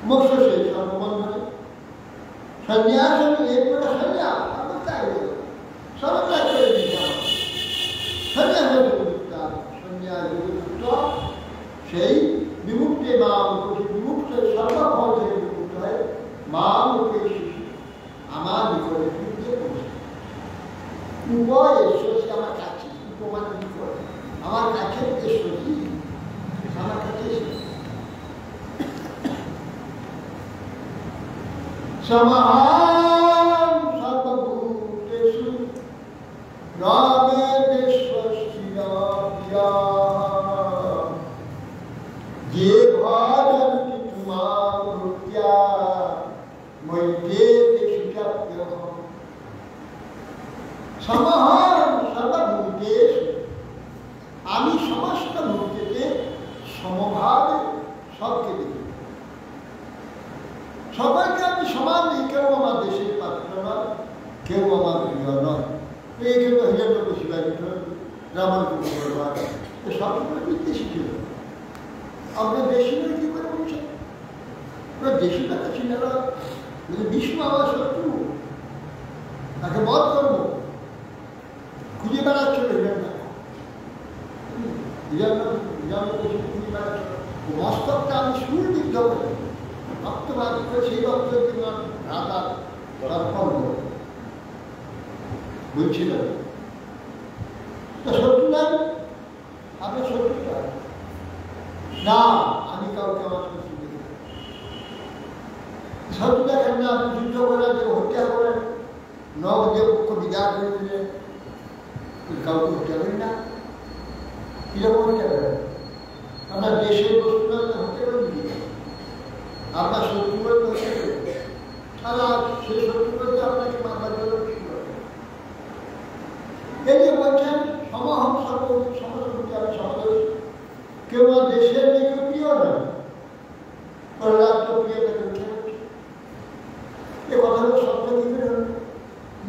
মোক্ষ সেই সর্ববন্ধনে সন্ন্যাস এক প্রকার সন্ন্যাস সর্বত্যাগ সর্বত্যাগ করে দিতে সন্ন্যাস সন্ন্যাস সেই বিমুক্তি মাম বিমুক্ত সর্বফল থেকে বিমুক্ত হয় মাম আমার নিকটে ফিরতে পৌঁছে উভয় এসেছি আমার কাছে উপমান নিকট আমার কাছে এসেছি আমার কাছে সমাহার সর্বভূতেষু রামে বিশ্বস্তিরা যে ভজন্তি তুমাং ভূত্যা মৈত্রে শিক্ষাপ্যহম সমাহার সর্বভূতেষু আমি সমস্ত মূর্তিতে সমভাবে সবকে দেখি সবাইকে আমি সমান নেই কেউ আমার দেশের পাত্র নয় কেউ আমার প্রিয় নয় এই কিন্তু হিরণ্য শিবাজী রামানুজ সবগুলো বিদ্বেষী ছিল আপনার দেশি নয় কি করে বলছেন ওরা দেশি কথা ছিল না বিষ্ণু আমার শত্রু তাকে বধ করবো খুঁজে বেড়াচ্ছিল মস্তকটা আমি সুবিদ্ধ করে রক্তবাদ করে সেই রক্তের জন্য রাধা অর্পণ করে বলছিল তো শত্রু নাই আপনার শত্রু না আমি কাউকে আমার শত্রু দেখি শত্রু দেখেন না আপনি যুদ্ধ করেন হত্যা করেন নবদেব পক্ষ বিদায় করে দিলেন কাউকে হত্যা করি না কিরকম হত্যা করেন আপনার দেশের বস্তু হত্যা করে দিই আপনার শত্রু বলতে হত্যা করে সারা সেই শত্রু বলতে আপনাকে মাথা ধরে এই যে বলছেন সমহম সমস্ত আমি সমাজ কেউ দেশের মেয়ে প্রিয় নয় প্রহ্লাদ তো প্রিয় তাকে এ কথাগুলো সত্য কি করে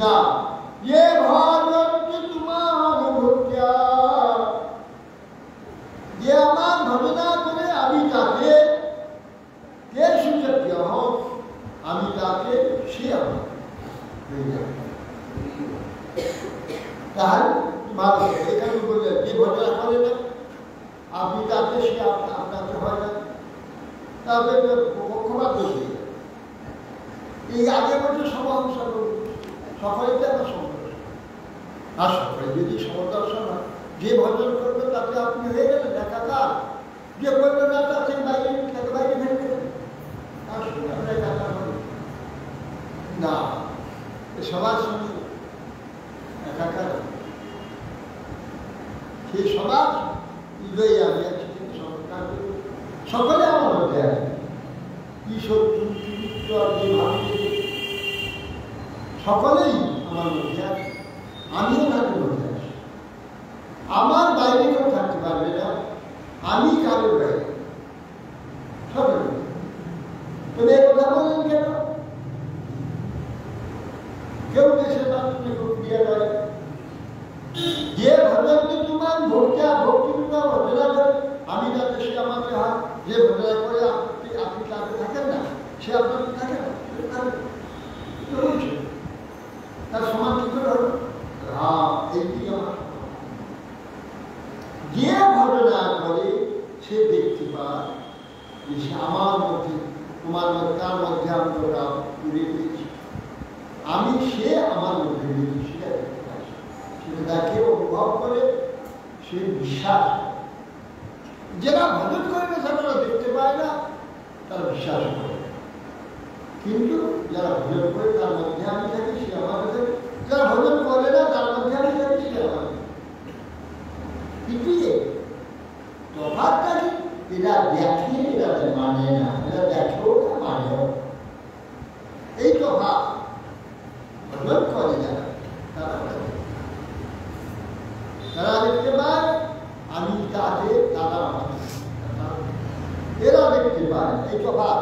না ये भजन्ति तुमां भूत्या যে আমার ভজনা করে আমি তাকে কে সুযোগ্য হন আমি তাকে সে আমার তাহলে ভালো এখানে বললেন যে ভজনা করে না আপনি তাকে সে আপনাকে হয় না তাহলে পক্ষপাত হয়ে এই আগে বলছে সমহংস সকলেতে আমার সমদর্শন আর সকলে যদি সমদর্শন হয় যে ভজন করবে তাতে আপনি হয়ে গেলেন একাকার যে করবে না তাকে বাইরে তাকে বাইরে ফেলে দেবেন আর আমরা একাকার হই না সবার সঙ্গে একাকার সেই সবার হৃদয়ে আমি আছি কিন্তু সংস্কার সকলে আমার মধ্যে আছে ঈশ্বর চুক্তি আর যে ভাবি সকলেই আমার মধ্যে আছে আমিও তাদের মধ্যে আছি আমার বাইরে কেউ থাকতে পারবে না আমি কারোর বাইরে সকলে তবে এ কথা বলেন কেন কেউ দেশের মানুষকে খুব প্রিয় নয় যে ভজনকে তোমার ভক্তা ভক্তি তোমার ভজনা করে আমি যাতে সে আমাকে হয় যে ভজনা করে আপনি তাকে থাকেন না সে আপনাকে থাকে না তার সমান কি করে হল এইটি আমার যে ভজনা করে সে দেখতে পায় যে সে আমার মধ্যে তোমার মধ্যে তার মধ্যে আমি ওটা পুড়ে দিয়েছি আমি সে আমার মধ্যে দিয়েছি সেটা দেখতে পাই সেটা দেখে অনুভব করে সে বিশ্বাস। যারা ভজন করে না তারা দেখতে পায় না, তারা বিশ্বাস করে। কিন্তু যারা ভজন করে তার মধ্যে আমি থাকি, সে আমার কাছে। যারা ভজন করে না তার মধ্যে আমি থাকি, সে আমার। কিন্তু তফাৎটা কি? এরা দেখে, এরা মানে না, এরা দেখেও না, মানেও। এই তফাৎ ভজন করে যারা, তারা দেখতে পায় আমি তাদের, তারা আমাদের। এরা দেখতে পায় এই তফাৎ।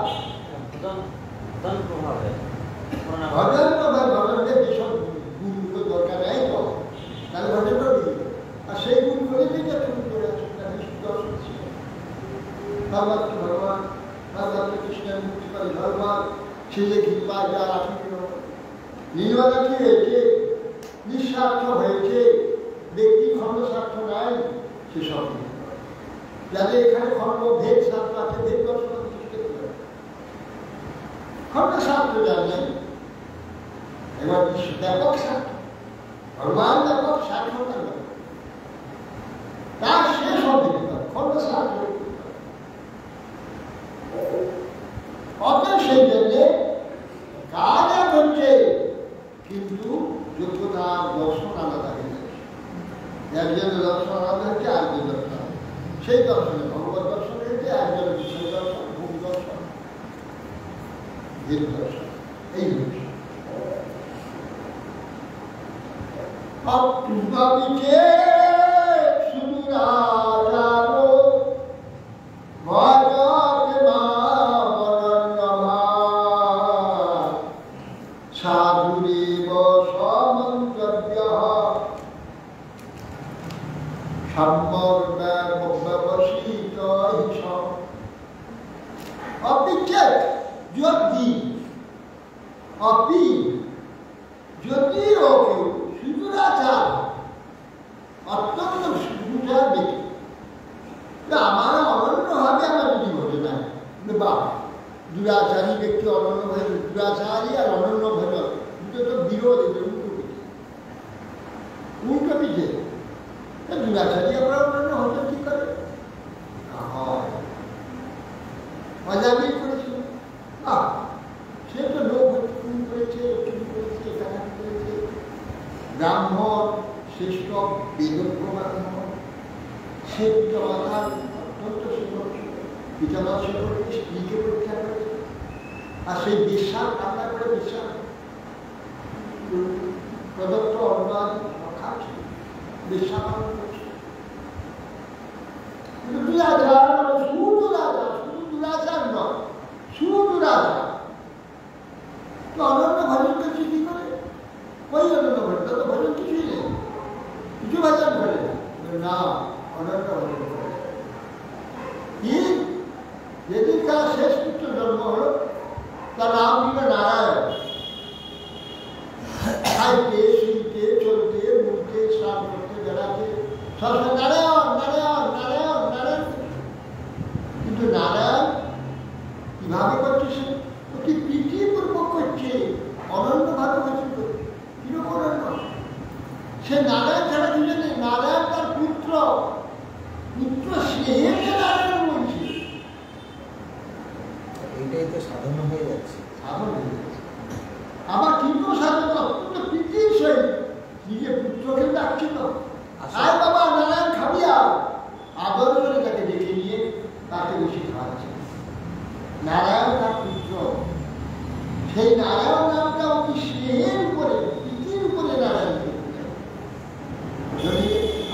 ভজন প্রভাবে ভজনকে যেসব গুণগুলো দরকার নেই তো, তাহলে ভজন করবি। আর সেই গুণগুলো থেকে তুমি করে আসো, দর্শন ছিল ভগবান ভগবান কৃষ্ণের মুক্তি করে ভগবান সে যে কৃপা যা রাখি নীলবাদা কি হয়েছে? নিঃস্বার্থ হয়েছে, ব্যক্তি খণ্ড স্বার্থ নাই, সেসব যাদের এখানে খণ্ড ভেদ স্বার্থ আছে, ভেদ দর্শন খণ্ড স্বার্থ যার নেই। এবার ব্যাপক স্বার্থ, ভগবান ব্যাপক স্বার্থ তার শেষ হবে খণ্ড স্বার্থ। অতএব সেই জন্যে কাজ হচ্ছে, কিন্তু যোগ্যতা দর্শন আলাদা হয়ে যাচ্ছে। একজনের দর্শন আলাদা হচ্ছে, আরেকজন দর্শন সেই দর্শনে ভগবত দর্শন হয়েছে, একজনের বিষয় দর্শন, ভূম দর্শন, ভেদ দর্শন। এই হচ্ছে অপূর্বাবিকে সুরাজারো ভজতে মা বনন্নভার সাধুরেব সমন্তব্যঃ সম্যগ্ব্যবসিত হিস। অপিচে যদি, অপি যদিও কেউ সুদূরাচার, অত্যন্ত সুদূরাচার ব্যক্তি, আমার অনন্যভাবে আমার যদি ঘটে না, বা দুরাচারী ব্যক্তি অনন্য ভজন, দুরাচারী আর অনন্য ভজন দুটো তো বিরোধ, উল্টো পিঠে। দুরাচারী আমরা অনন্য হতে কি করে? অজাবি করেছিল, সে তো লোক খুন করেছে, চুরি করেছে, ডাকাতি করেছে। ব্রাহ্মণ শ্রেষ্ঠ বেদজ্ঞ ব্রাহ্মণ, সে পিতামাতার অত্যন্ত সেবক, পিতামাতা সেবককে স্ত্রীকে পরীক্ষা করেছে। আর সেই বিশ্বাস রান্না করে বিশ্বাস প্রদত্ত অন্নাদি খাচ্ছে, বিশ্বাস করছে। কিন্তু দুরাচার মানে সুদুরাচার, শুধু দুরাচার নয়, সুদুরাচার। তো অনন্য ভজন করছে কি করে? ওই অনন্য ভজন, তো ভজন কিছুই নেই, কিছু ভজন করে না, অনন্য ভজন করে। কি যেদিন তার শেষ পুত্র জন্ম হলো, তার নাম দিল নারায়ণ। খাইতে, শুইতে, চলতে, মুখতে, স্নান করতে, বেড়াতে সবসময় নারায়ণ নারায়ণ নারায়ণ নারায়ণ। কিন্তু নারায়ণ কিভাবে করছে? সে অতি প্রীতিপূর্বক করছে, অনন্যভাবে ভজন করছে। কিরকম অনন্য? সে নারায়ণ ছাড়া কিছু নেই। নারায়ণ তার পুত্র, পুত্র স্নেহে নারায়ণ বলছে। এইটাই তো সাধনা হয়ে যাচ্ছে। সাধন হয়ে যাচ্ছে। আবার কিন্তু সাধন অত্যন্ত প্রীতির সহিত নিজের পুত্রকে ডাকছিল, আয় বাবা নারায়ণ খাবিয়া, আদর করে তাকে ডেকে নিয়ে তাকে বেশি খাওয়াচ্ছে। নারায়ণ তার পুত্র, সেই নারায়ণ নামটা অতি স্নেহের উপরে, প্রীতির উপরে নারায়ণ। যদি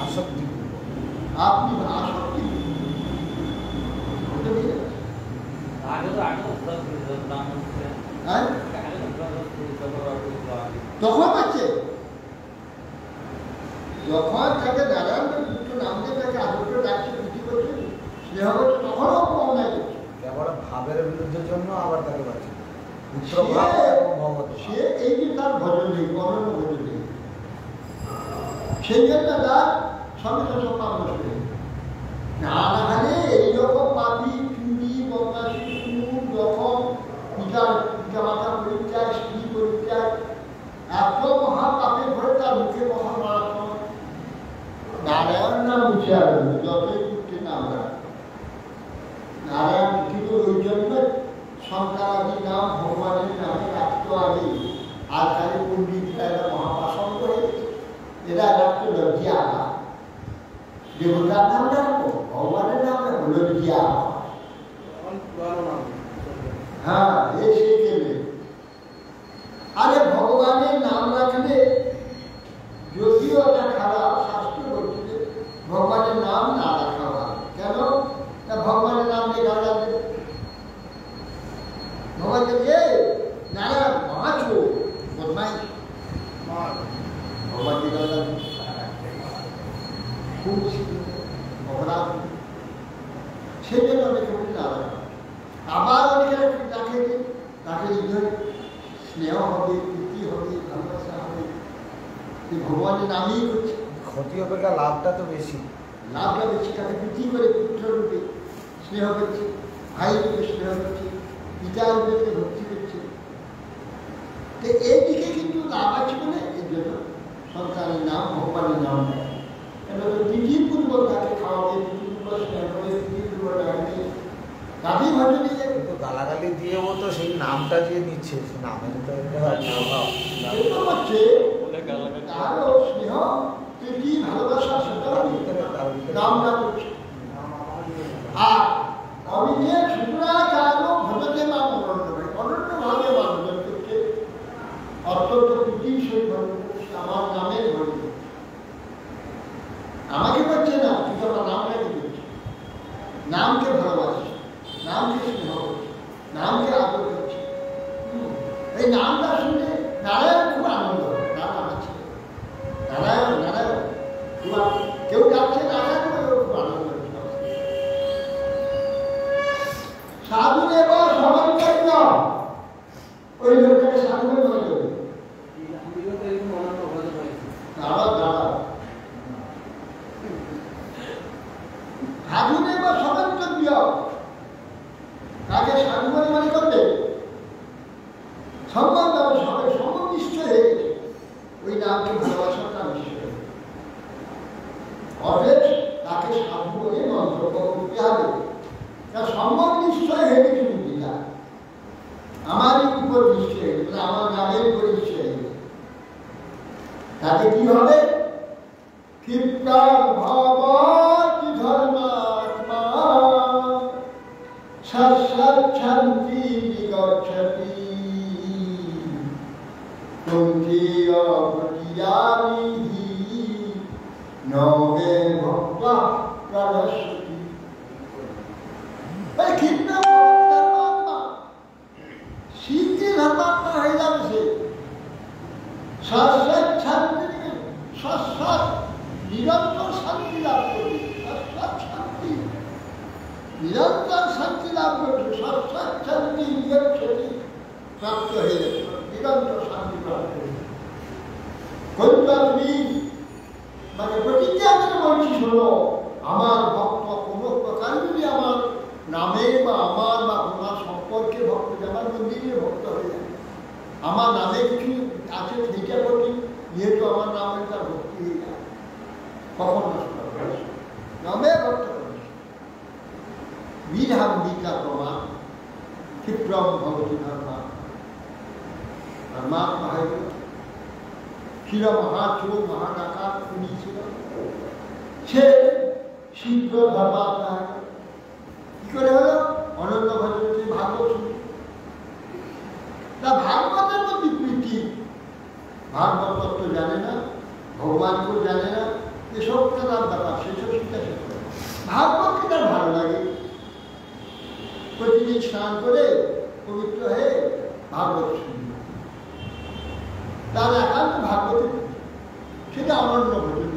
আসক্তি, আপনি আসক্তি তখন আছে, যখন তাকে নারায়ণ পুত্র নাম দিয়ে তাকে আদর করে ডাকছে, প্রীতি করছে, স্নেহ করছে, তখনও অন্যায় করছে। কেবল ভাবের বিরুদ্ধের জন্য আবার তাকে বাঁচে সে এই যে তার ভজন নেই, অনন্য ভজন নেই, সেই জন্য তার সঙ্গে সঙ্গে পাপ নষ্ট হয়ে না হলে এইরকম পাপি, চুরি, বদমাশি, সুর, রকম পিতামাতা পরিত্যাগ, স্ত্রী পরিত্যাগ, এত মহা পাপের ভরে তার মুখে কথা মারাত্মক নারায়ণ নাম মুছে আসবে যতই কুটে নাম রাখে নারায়ণ কিন্তু ওই জন্য সংখ্যাদি নাম ভগবানের নামে রাখতো আগে আর খালি পণ্ডিতরা এরা মহাপাশন করে এরা রাখতো লজ্জিয়া দেবতার নাম রাখবো ভগবানের নাম রাখবো লজ্জিয়া হ্যাঁ এ শিখেবে আরে ভগবানের নাম রাখলে যদিও একটা খারাপ শাস্ত্র বলছে ভগবানের নাম না রাখা ভালো কেন না ভগবানের নাম নিয়ে গান রাখবে ভগবান যে নারায়ণ মহাচো বদমাই ভগবান কি গান রাখবে খুব অপরাধ সেই জন্য অনেকে বলি নারায়ণ আবার অনেকে তাকে স্নেহ হবে প্রীতি হবে ভালোবাসা হবে ভগবানের নামেই করছে ক্ষতি অপেক্ষা লাভটা তো বেশি লাভটা বেশি তাকে প্রীতি করে পুত্র রূপে স্নেহ করছে ভাই রূপে স্নেহ করছে পিতা রূপে ভক্তি করছে তো এই দিকে কিন্তু লাভ আছে বলে এর জন্য সন্তানের নাম ভগবানের নাম দেয় কেন প্রীতিপূর্বক তাকে খাওয়াবে প্রীতিপূর্বক স্নেহ করে প্রীতিপূর্বক ডাকবে গাভী ভজনে কিন্তু গালাগালি দিয়েও তো সেই নামটা যে নিচ্ছে সে নামের তো হচ্ছে তারও স্নেহ প্রীতি ভালোবাসা সেটাও নামটা করছে আর অবিধে শুক্রাচার্য ভজতে নাম অনন্যভাবে মানুষজন করছে অত্যন্ত প্রীতির সহিত আমার নামের ভজন আমাকে করছে না কিন্তু আমার নামটাকে করছে নামকে ভালোবাসে নামকে স্নেহ করছে নামকে আদর করছে এই নামটা শুনে নারায়ণ খুব আনন্দ হয় নাম আমার ছেলে নারায়ণ নারায়ণ কেউ যাচ্ছে নারায়ণ খুব আনন্দ হচ্ছে সাধু এবার সমান্তরিত ওই লোকটাকে সাধু মনে করবে দাঁড়াও দাঁড়াও সাধু এবার সমান্তরিত তাকে সাধু মনে করবে সম্মান দেওয়া সবাই সম্মান নিশ্চয় হয়ে গেছে ওই নামকে ভালোবাসার নাম নিশ্চয় অর্থাৎ তাকে সাধু বলে মন্তব্য করতে হবে তার সম্মান নিশ্চয় হয়ে গেছে বুদ্ধিটা আমারই উপর নিশ্চয় হয়ে গেছে আমার নামের উপর নিশ্চয় হয়ে গেছে তাতে কি হবে ক্ষিপ্রাং ভবতি ধর্মাত্মা শান্তি বিগচ্ছতি নবে ভক্ত প্রদর্শতি শীঘ্রই ধর্মাত্মা হয়ে যাবে সে শাশ্বত শান্তি শাশ্বত নিরন্তর শান্তি লাভ করবে শাশ্বত শান্তি নিরন্তর শান্তি লাভ করবে শাশ্বত শান্তি বিগচ্ছতি প্রাপ্ত হয়ে যাবে নিরন্তর শান্তি প্রাপ্ত হয়ে যাবে তুমি মানে প্রতিজ্ঞা করে বলছি শোনো আমার ভক্ত কোনো প্রকার যদি আমার নামে বা আমার বা তোমার সম্পর্কে ভক্ত আমার মন্দিরে ভক্ত হয়ে যায় আমার নামে কিছু আছে সেইটা প্রতি যেহেতু আমার নামে তার ভক্তি হয়ে যায় কখন নষ্ট হবে নামে ভক্ত করছে বিধাম্বিকা প্রমাণ ক্ষিপ্রম ভগবতী ধর্মা ধর্মাত্মা হয়ে গেল ছিল মহাচোর মহাকাকার খুনি ছিল সে শীঘ্র ধর্মাত্মা কি করে হলো অনন্য ভজন ভাগবত শুনে তা ভাগবতের মধ্যে প্রীতি ভাগবত তত্ত্ব জানে না ভগবানকেও জানে না এসব তার ব্যাপার সেসব জিজ্ঞাসা করে ভাগবতকে তার ভালো লাগে প্রতিদিন স্নান করে পবিত্র হয়ে ভাগবত শুনবে তার একান্ত ভাগবত সেটা অনন্য ভজন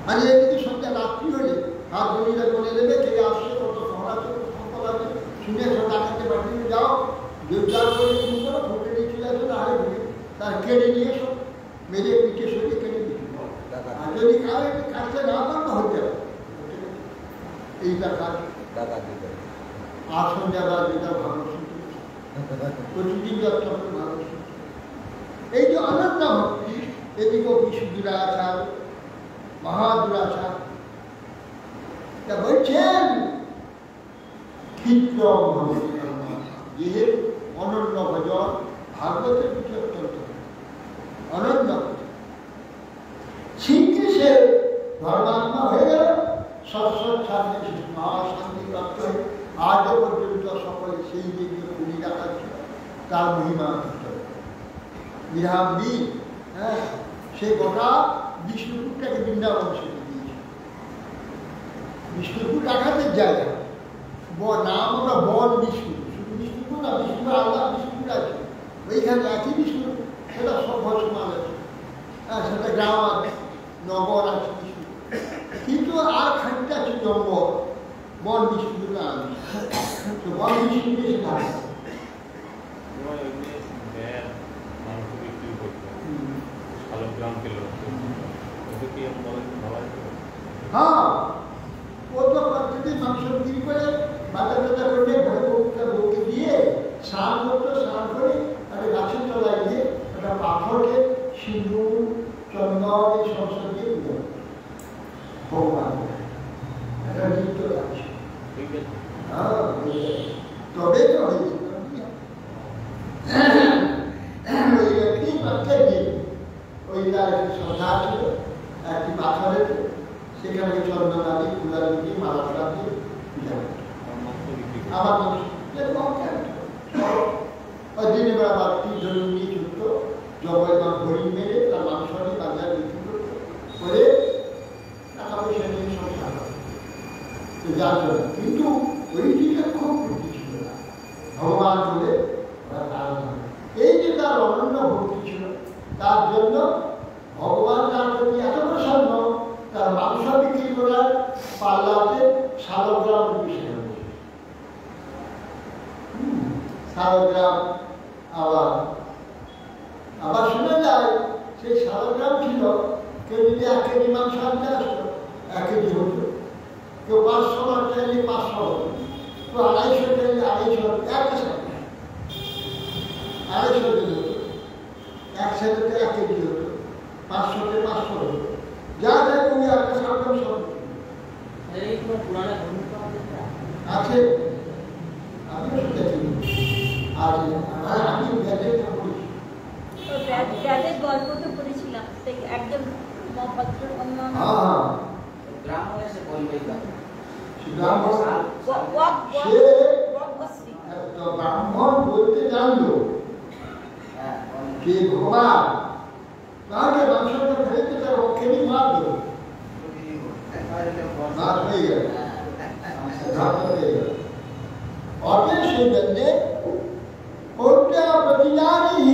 মানে এদিকে সন্ধ্যা রাত্রি হলে হাত ধরিয়ে বলে দেবে কে আসছে কত সহরাতে সম্পদ আছে শুনে সব ডাকাতে পাঠিয়ে যাও যোগদান করে শুরু করো ভোটে নিয়ে চলে আসো তাহলে ভুলে তার কেড়ে নিয়ে এসো মেরে পিঠে সরিয়ে কেড়ে নিয়ে আর যদি কাজটা না পারো হয়ে যাবে এইটা কাজ আর সন্ধ্যাবেলা যেটা ভালো শুনতে প্রতিদিন যাত্রা করে ভালো শুনতে এই যে অনন্ত ভক্তি এদিকেও বিশুদ্ধরা আচার মহাদুরাচার তা বলছেন ক্ষিপ্রম ভবতি যে অনন্য ভজন ভাগবতের প্রতি অত্যন্ত অনন্য শীঘ্রই সে ধর্মাত্মা হয়ে গেল সৎসৎ শান্তি মহাশান্তি প্রাপ্ত হয়ে আজও পর্যন্ত সকলে সেই দিকে পুরী দেখাচ্ছে তার মহিমা বিরামবীর হ্যাঁ সে গোটা বিষ্ণুপুরটাকে বৃন্দাবন সেটে দিয়েছে। বিষ্ণুপুর আঘাতের জায়গা নাম আমরা বল বিষ্ণু, শুধু বিষ্ণুপুর না, বিষ্ণুপুর আলাদা বিষ্ণুপুর আছে, ওইখানে একই বিষ্ণু, সেটা সভ্য সমাজ আছে, হ্যাঁ সেটা গ্রাম আছে, নগর আছে বিষ্ণু, কিন্তু আর খানিকটা আছে জঙ্গল, বন বিষ্ণুপুর না আছে, তো বন বিষ্ণুপুর এসে থাকে। হ্যাঁ ও তো প্রতিদিন মাংস বিক্রি করে বাজার বাজার করে বউকে দিয়ে স্নান করতো, স্নান করে একটা গাছের তলায় গিয়ে একটা পাথরকে সিঁদুর চন্দন এই সমস্ত দিয়ে দিল ভগবান একটা নৃত্য গাছ। হ্যাঁ তবে তো হয়েছে ওই একটি প্রত্যেক দিন ওই তার একটি শ্রদ্ধা ছিল একটি পাথরের, সেখানে চন্দন আদি ফুলাদি দিয়ে মালা টালা দিয়ে পূজা আমার ওই দিনে আবার তীর্থ নিয়ে ছুটতো, জবয়গণ হরিণ মেরে তার মাংস নিয়ে বাজার বিক্রি করতো, করে টাকা পয়সা নিয়ে সংসার তো যার জন্য, কিন্তু ওই দিকে খুব ভক্তি ছিল না ভগবান বলে এই যে তার অনন্য ভক্তি ছিল, তার জন্য ভগবান তার প্রতি এত প্রসন্ন, তার মাংস বিক্রি করার পাল্লাতে শালগ্রাম বিষয় হয়েছে। শালগ্রাম আবার আবার শোনা যায় সেই শালগ্রাম ছিল, কেউ যদি 1 কেজি মাংস আনতে আসতো 1 কেজি হতো, কেউ 500 মাছ চাইলে 500 হতো, কেউ 250 চাইলে 250 হতো, একটা সাথে 250 কেজি হতো, একসাথে 1 কেজি হতো, 500 তে 500 হতো, যা যায় তুমি একটা শালগ্রাম সব আছে। আমি ব্যাটের গল্প তো পড়েছিলাম, একজন ব্রাহ্মণ বলতে জানলো যে ভগবান তাহলে মাংসটা ফেলতে তার অক্ষেরই মারলো, মার হয়ে গেল, অতএব সেই জন্যে কোনটা প্রতিজানি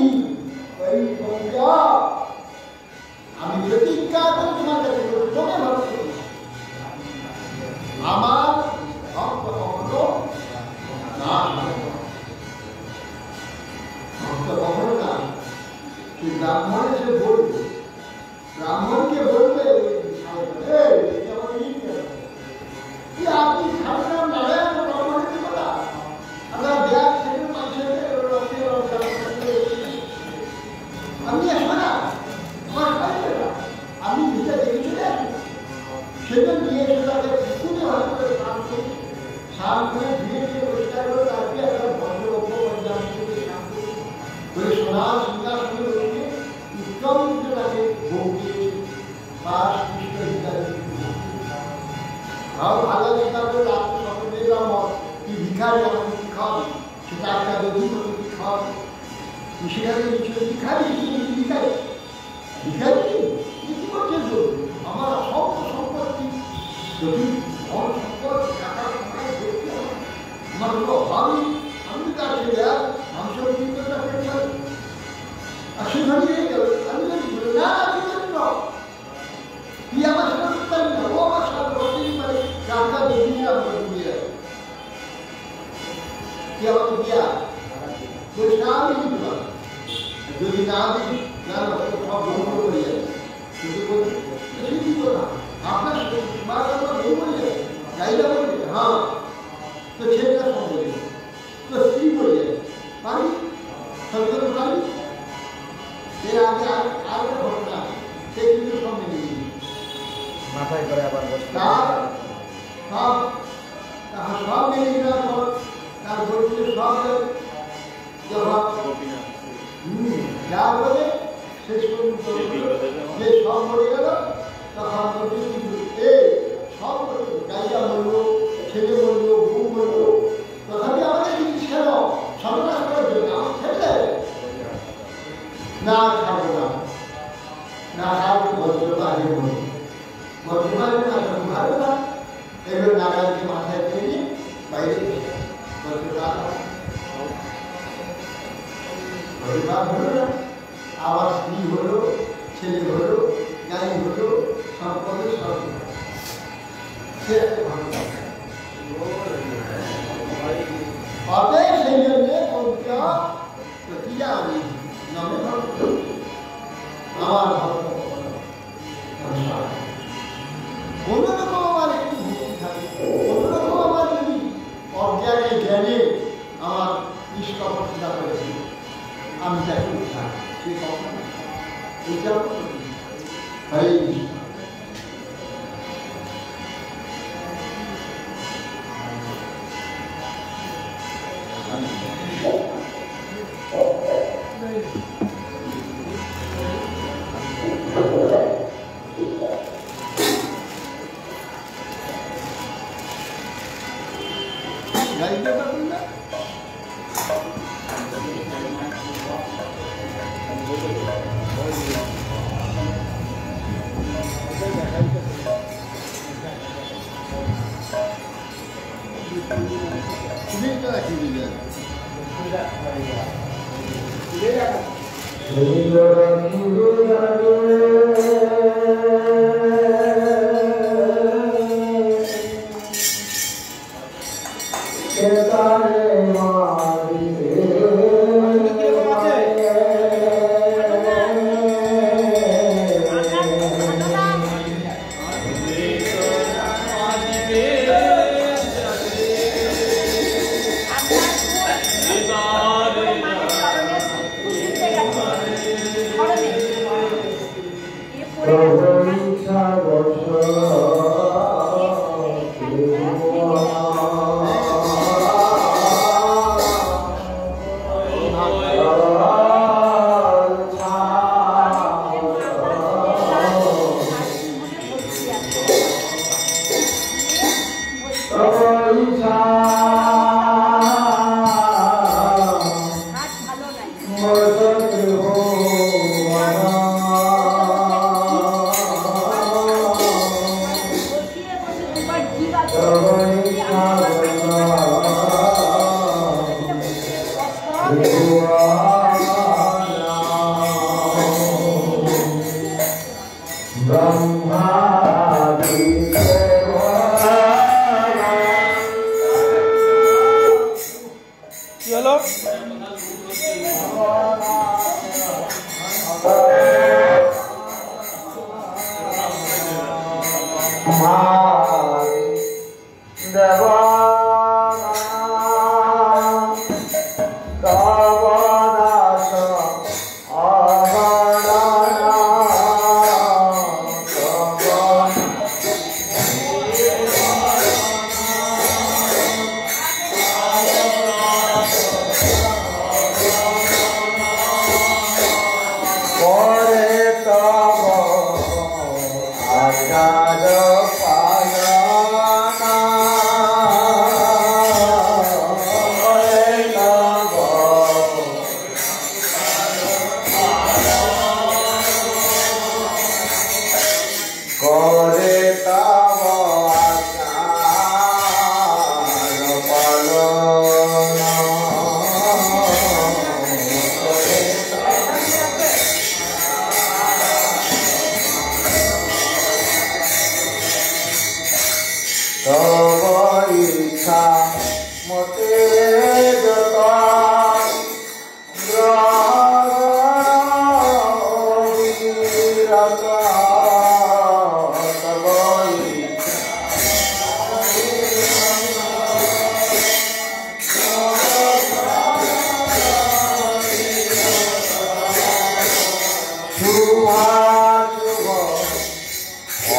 আমি প্রতিজ্ঞা করে তোমার কাছে তোকে ভক্ত আমার ভক্ত কখনো না, ভক্ত কখনো না। সেই ব্রাহ্মণ এসে বলবে, ব্রাহ্মণকে বলবে আপনি খারাপ নারায়ণ ব্রাহ্মণের কি কথা, আমরা ব্যাগ সেখানে মানুষের আমি আসবো না, আমার খাইবে না, আমি ভিতরে দেখে চলে আসবো, সেটা নিয়ে এসে তাকে খুবই ভালো করে স্নান করে ধীরে ধীরে পরিষ্কার করে তাকে একটা ভদ্রলোক পঞ্জাব থেকে স্নান করে সোনা সিংহাসনে বসে উত্তম তাকে ভোগ দিয়েছে, পাশ কৃষ্ণ ইত্যাদি ভালো ভালো স্বীকার করে রাত্রে সকলে ব্রাহ্মণ কি ভিখারি আমাকে কি খাওয়াবে, সেটা একটা দধি করে কি খাওয়াবে, সেখানে কিছু ভিখারি ভিখারি ভিখারি কি করছেন বলবে, আমার সব সম্পত্তি যদি ধন সম্পদ টাকা আমার কোনো অভাবই, আমি তার ছেলে আর মাংস বিক্রিটা পেয়ে যাবে, আর সেখানে হয়ে গেল। আমি যদি বলি না আমি জানি না, তুই আমার সাথে করতে পারবি না, ও আমার সাথে করতেই পারে, টাকা দিয়ে আমাকে দিয়ে তুই আমাকে দিয়া বলিস না আমি দিতে পারবো, যদি না দিই জানো সব বন্ধ করে যাবে, কিন্তু বলছি কি কথা আপনার বন্ধ করে যাবে, গাইডা বলবে হ্যাঁ, তো ছেলেটা সঙ্গে যাবে, তো স্ত্রী করে যাবে, পারি সঙ্গে পারি। এর আগে আরেকটা ঘটনা, সে কিন্তু সঙ্গে নিয়ে মাথায় করে আবার বসে সব মিলিয়ে দেওয়ার পর তার বলছে সব যা বলে শেষ পর্যন্ত যে সব মরে গেল তখন সব গাইয়া বললো, ছেলে বললো, বউ বললো, তথাপি আমাদের কিছু ছিল সর্বনাশ করার জন্য আমার ছেলে না খাবো না খাবো ভদ্রবাদী বলবো ভদ্রবাদী না ভালো না এবার নাগালকে মাথায় পেয়ে নিয়ে বাইরে ভদ্রবাদ হলো না, আবার স্ত্রী হলো, ছেলে হলো, গাড়ি হলো, সম্পদের সব অতএব সেই জন্য প্রতিটা আমি নামে আমার অন্যরকম আমার একটু ভক্তি থাকে, অন্যরকম আমার যদি অজ্ঞানে জ্ঞানে আমার নিষ্কপটতা করেছি আমি তাকে উঠাই সে কখন এটা হরে কৃষ্ণ। গাড়িটা পাবেন না সুবিধা রাখি দিলে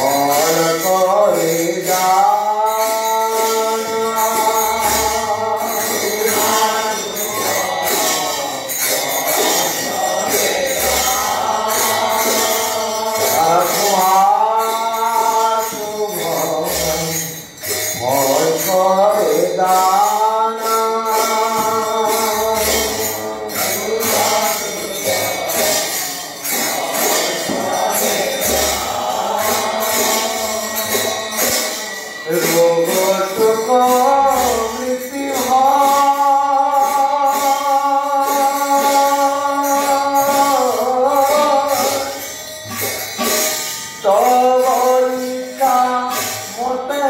All ইচ্ছা মতে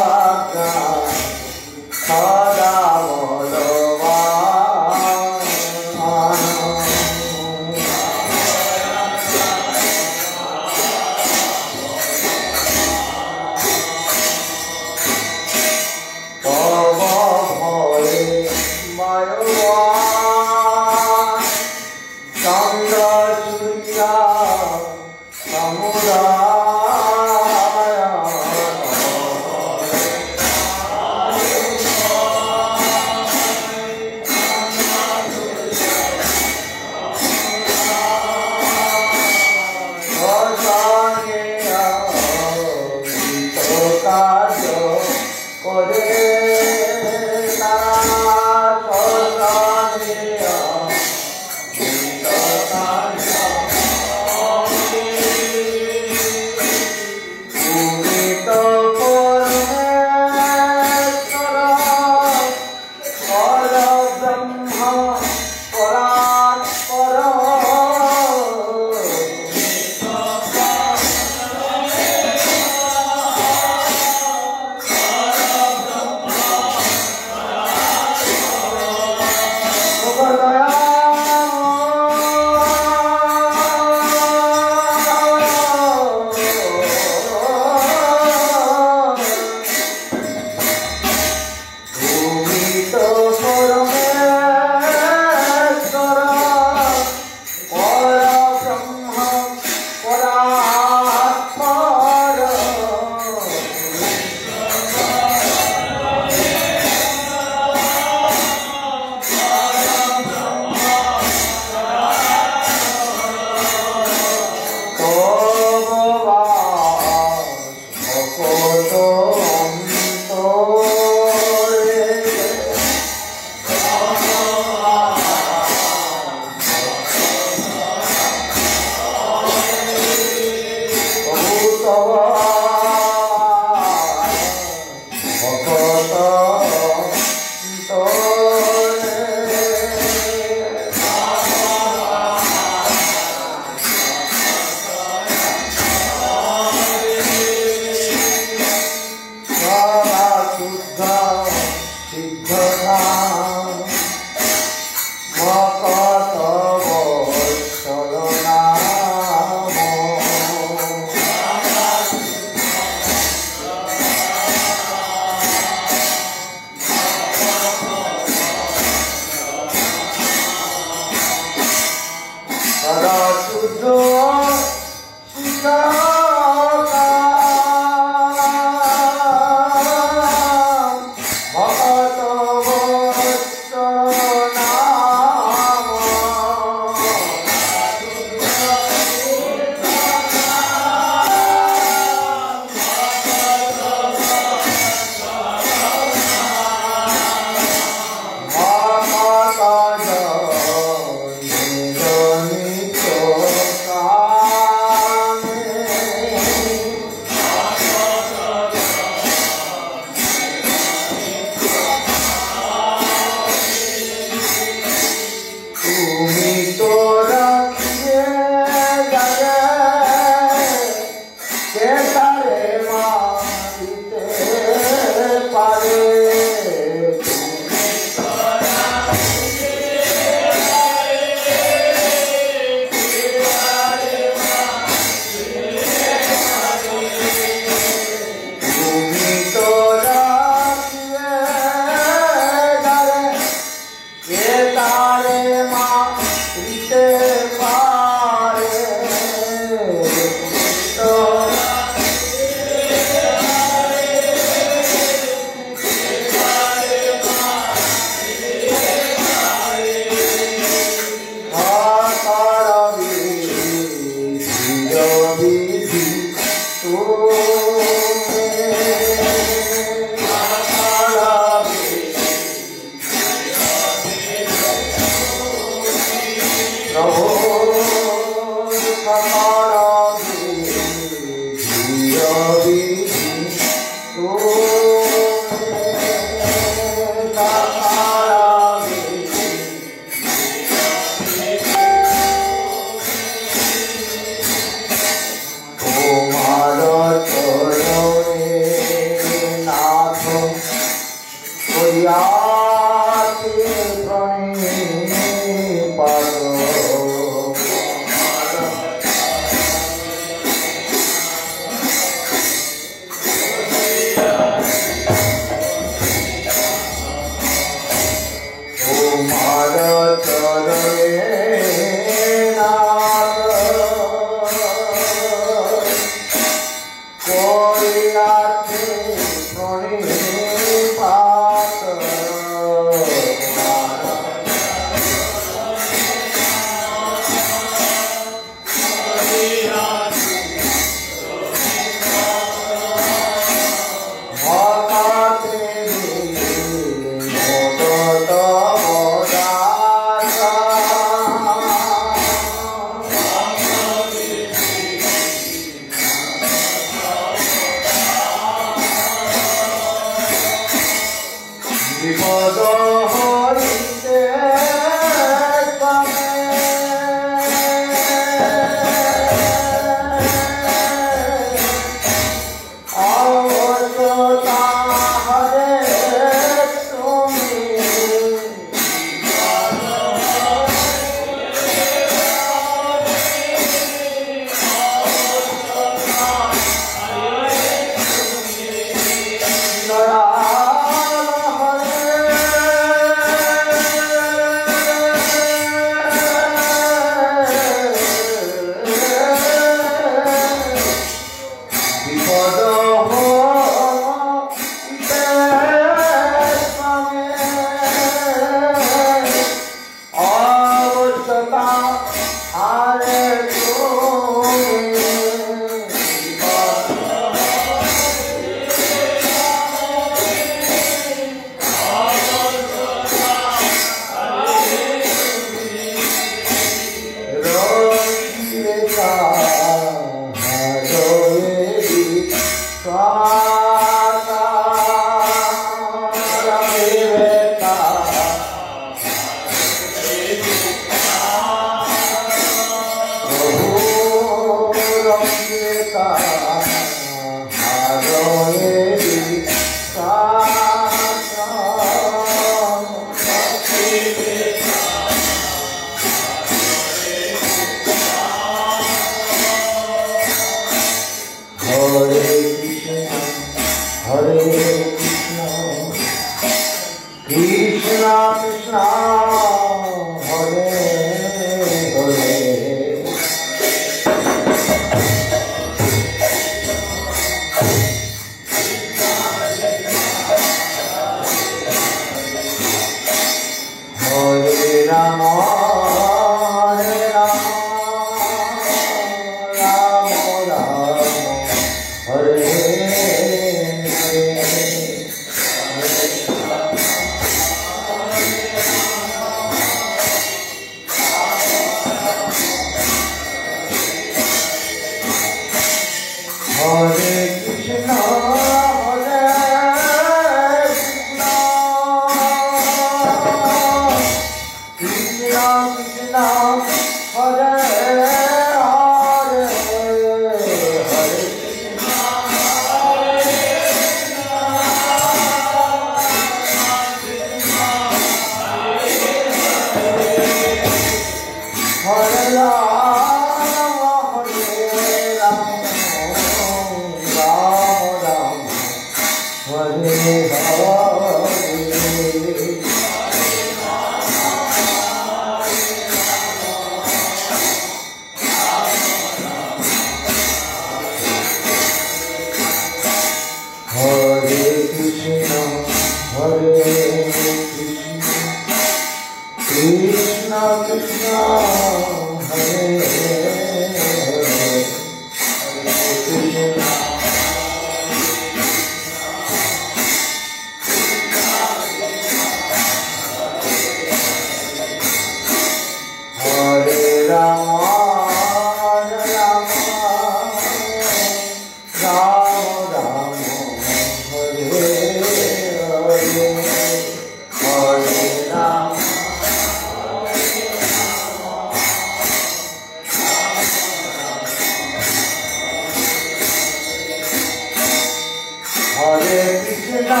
Hare Krishna,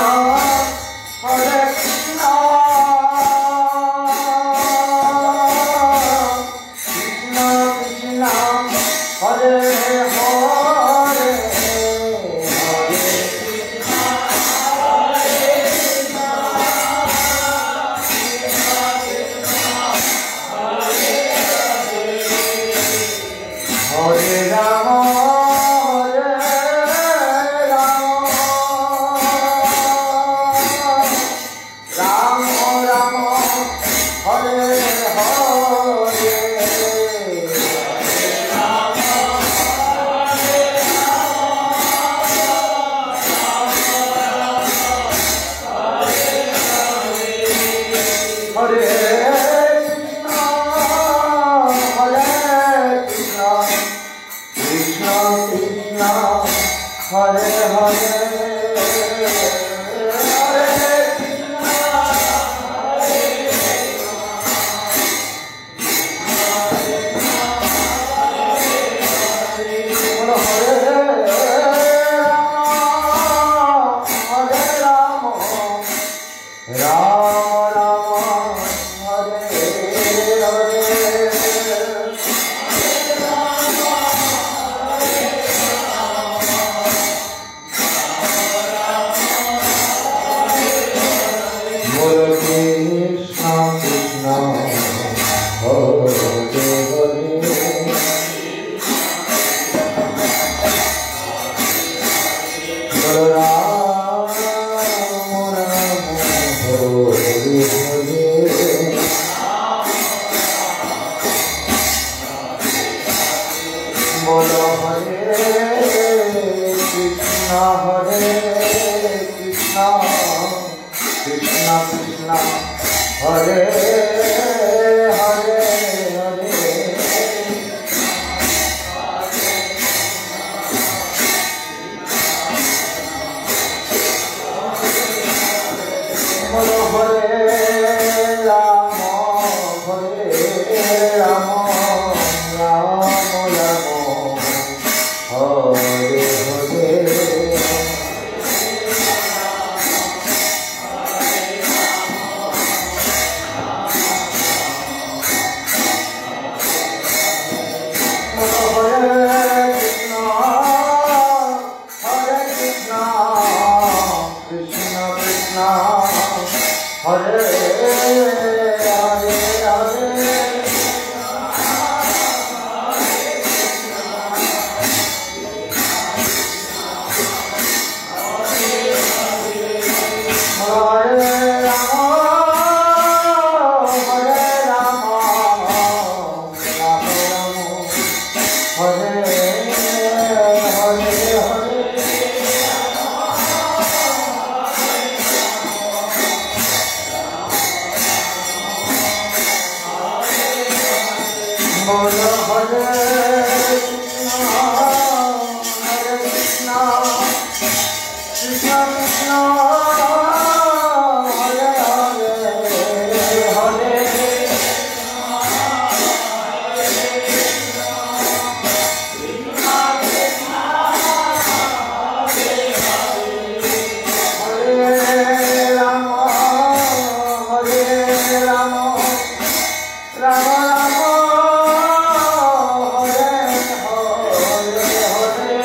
Hare Krishna, Krishna Krishna, Hare Hare, Hare Rama, Hare Rama, Rama Rama, Hare Hare. Hare Krishna, Hare Krishna, Krishna Krishna, Hare Hare, Hare Krishna, Hare Rama, Rama Rama, Hare Hare. Hare Krishna Krishna, Hare Hare, Hare Rama, Rama Hare Hare, Bolo Hare Krishna, Hare Krishna, Krishna Krishna, Hare Hare, Hare Bolo Hare Rama, Hare Rama, Rama Rama, Hare Hare. Hare Krishna, Hare Krishna, Krishna Krishna, Hare Hare, Hare Hare Rama, Hare Rama, Rama Rama, Hare Bolo Hare Krishna, Hare Krishna, Krishna Krishna, Hare Hare, Hare Rama, Hare Rama, Rama Rama, Hare Hare, Hare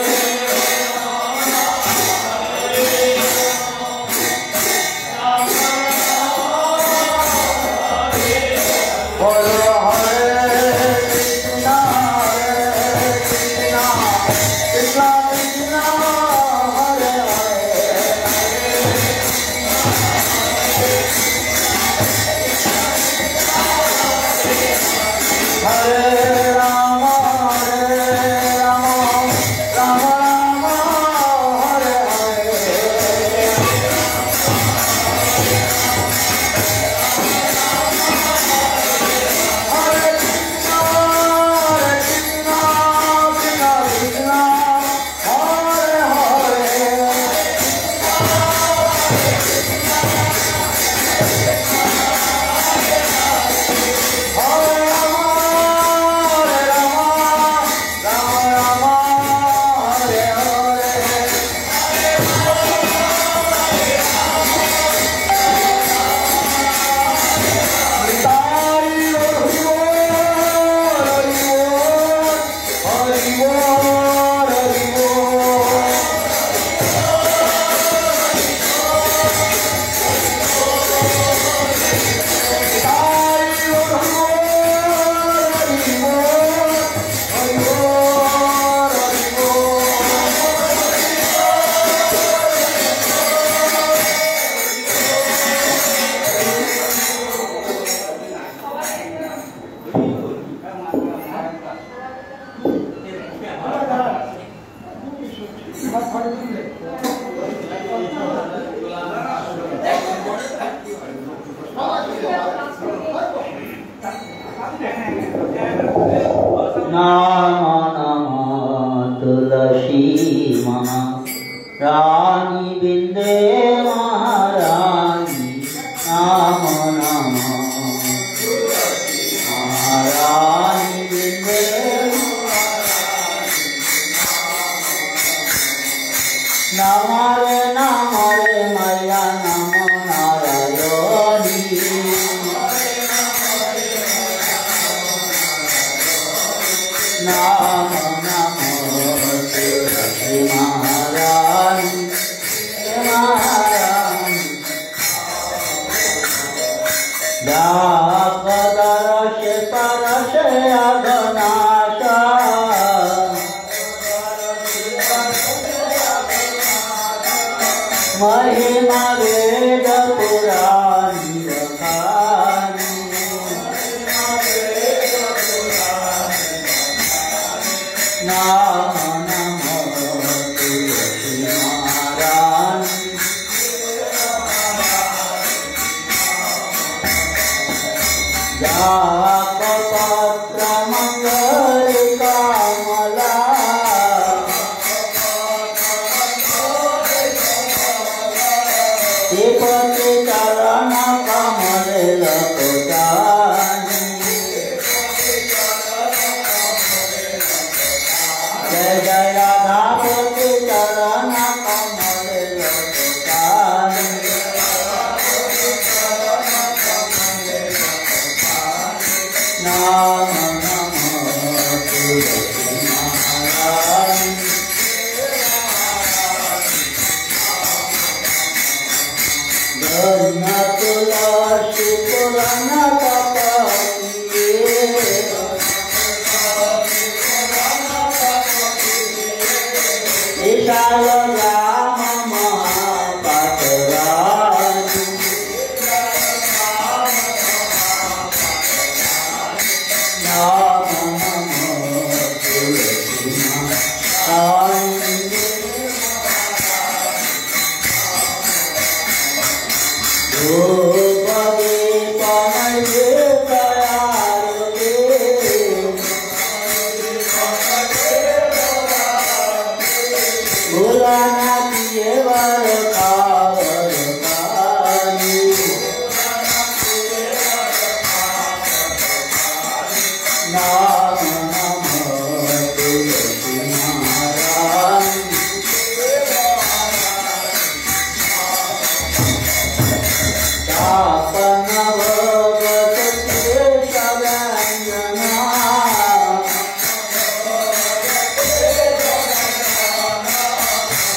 रानी बिंदे महारानी नाम नम महारानी बिंदे नम रे मैया नमो नारायणी नाम नमोस्तुते महारानी महारानी दापदरसे परसे अघनाशा महिमा वेद पुराणी रखानी नाम नमोस्तुते महारानी जापपत्र मंगलिका मला श्रीपति चरण कमल लपटानी जय जय राधापति चरण कमल लपटानी नाम नमोस्तुते महारानी धन्य तुलसी पुराण कपटिये विशाल राम महापातरानी नाम नमोस्तुते महारानी भूपति पनये दयालुते भुलाना किए वर कावर कानी नाम नमोस्तुते महारानी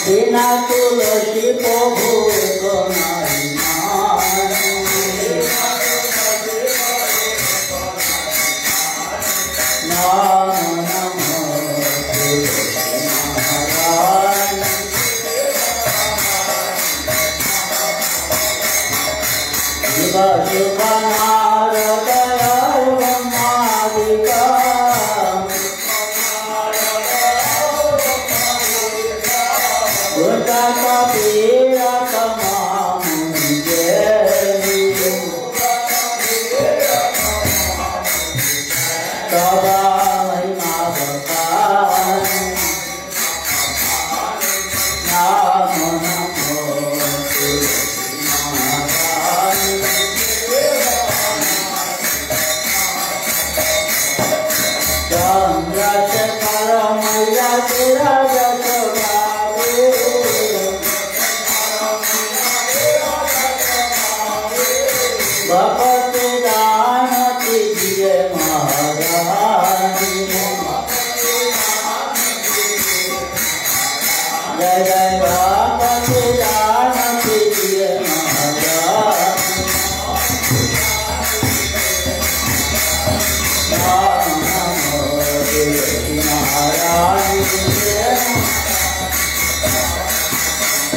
बिना तुलसी प्रभु नहीं मानी नाम नमोस्तुते महारानी शिव शिव नारद ब्रह्मादिका कबीर तमाम जय सदा महिमा बखानी नाम नमोस्तुते महारानी चंद्रशेखर मैया तेरा जस भगवती दान कीजिए महारानी जय जय भगवती दान कीजिए महारानी नाम नमोस्तुते महारानी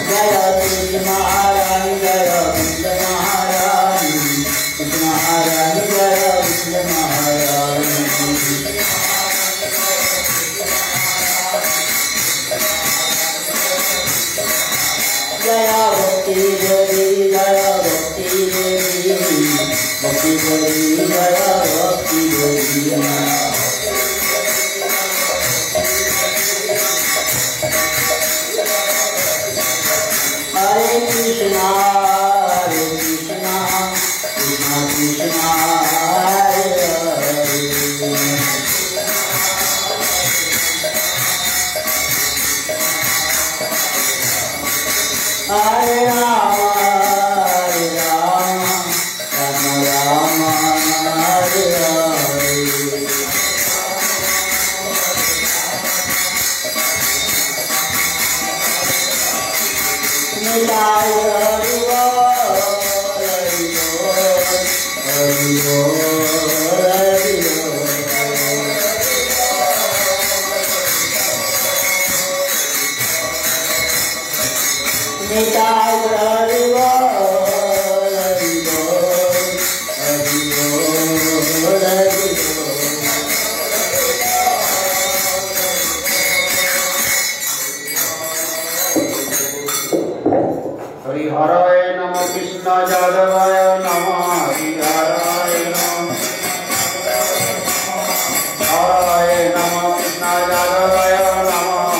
जय श्री महारानी जय विष्णु महारानी महारानी जय विष्णु महारानी जय भक्ति देवी जय भक्ति देवी भक्ति देवी जय भक्ति देवी Krishna, Krishna Krishna, Hare Hare Rama, Rama Rama, Hare Hare. Nitai Hari Bol, Hari Bol, Hari Bol, Hari Bol. Nitai Hari Bol, Hari Bol, Hari Bol, Hari Bol. हरिहराय नमः कृष्ण यादवाय नमः हरिहराय नमः हराय नमः कृष्ण यादवाय नमः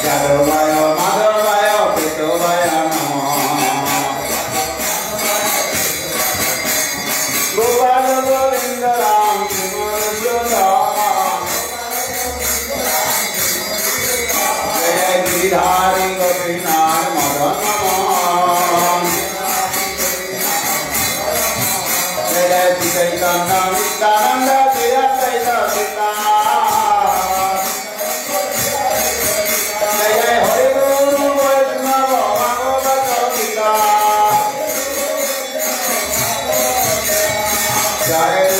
यादवाय माधवाय केशवाय नमः गोपाल गोविंद राम गिरिधारी गोपीनाथ मदन मोहन जय श्री चैतन्य नित्यानंद श्री अद्वैत सिद्धांत जय हरि गुरु वैष्णव भागवत गीता जय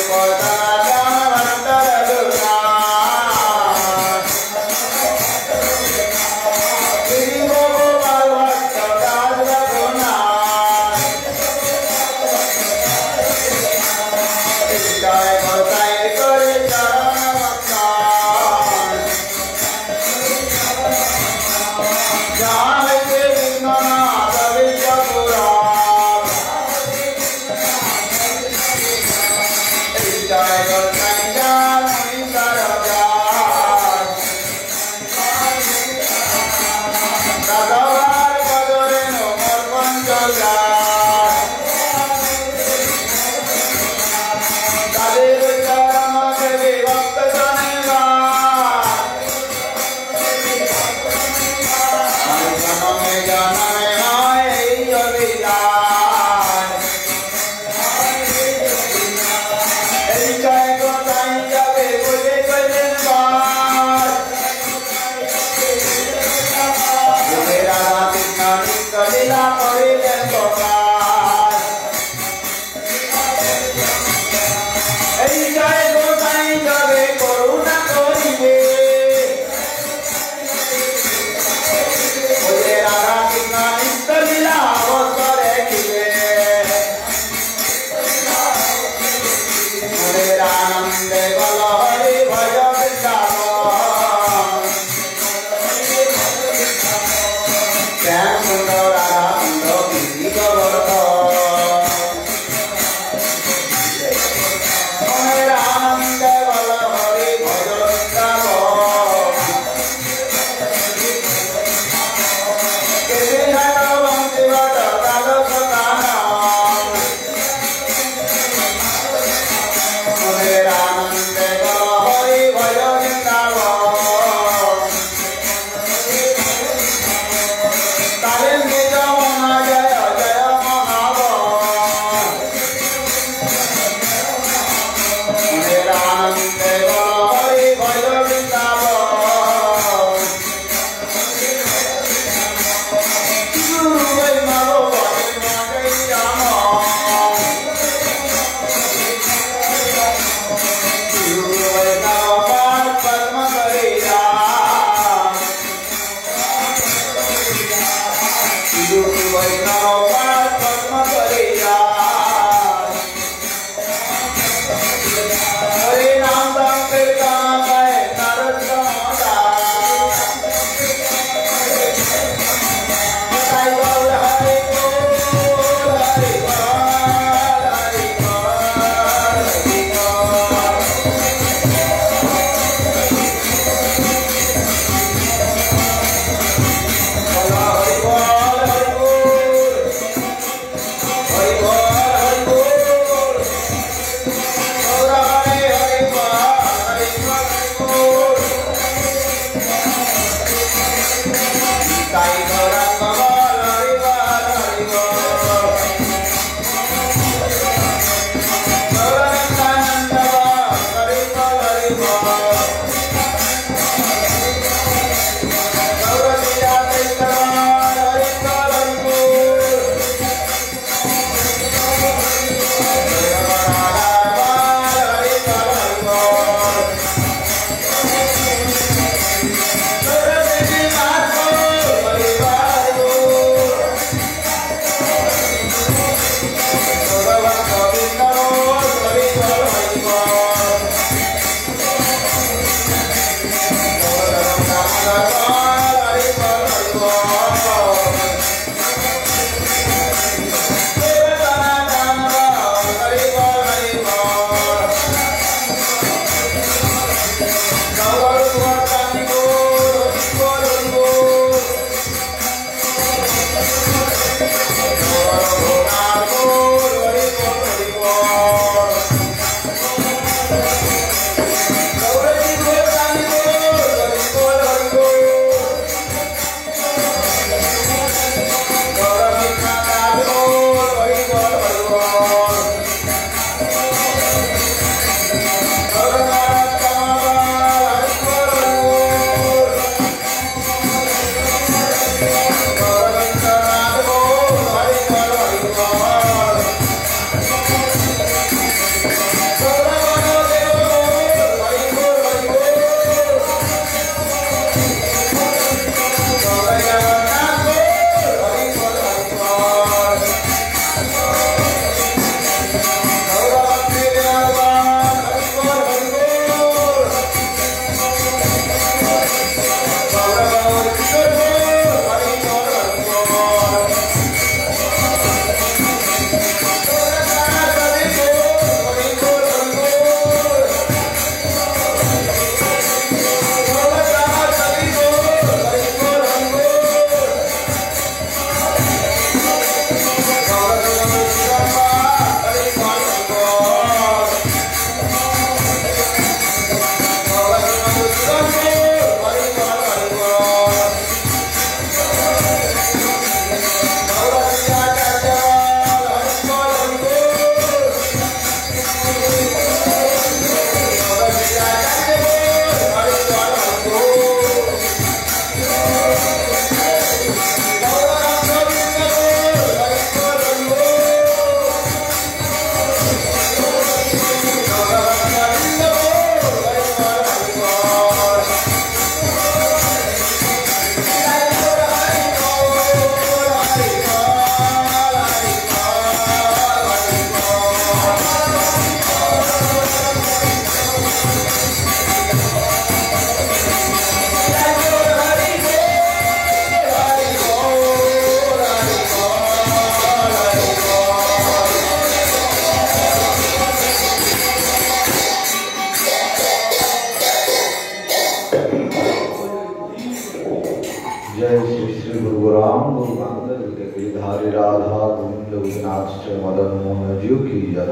जय श्री श्री गुरु राम गुरु अंगद गिरिधारी राधा गोविंद विनाथ मदन मोहन जीव की जय।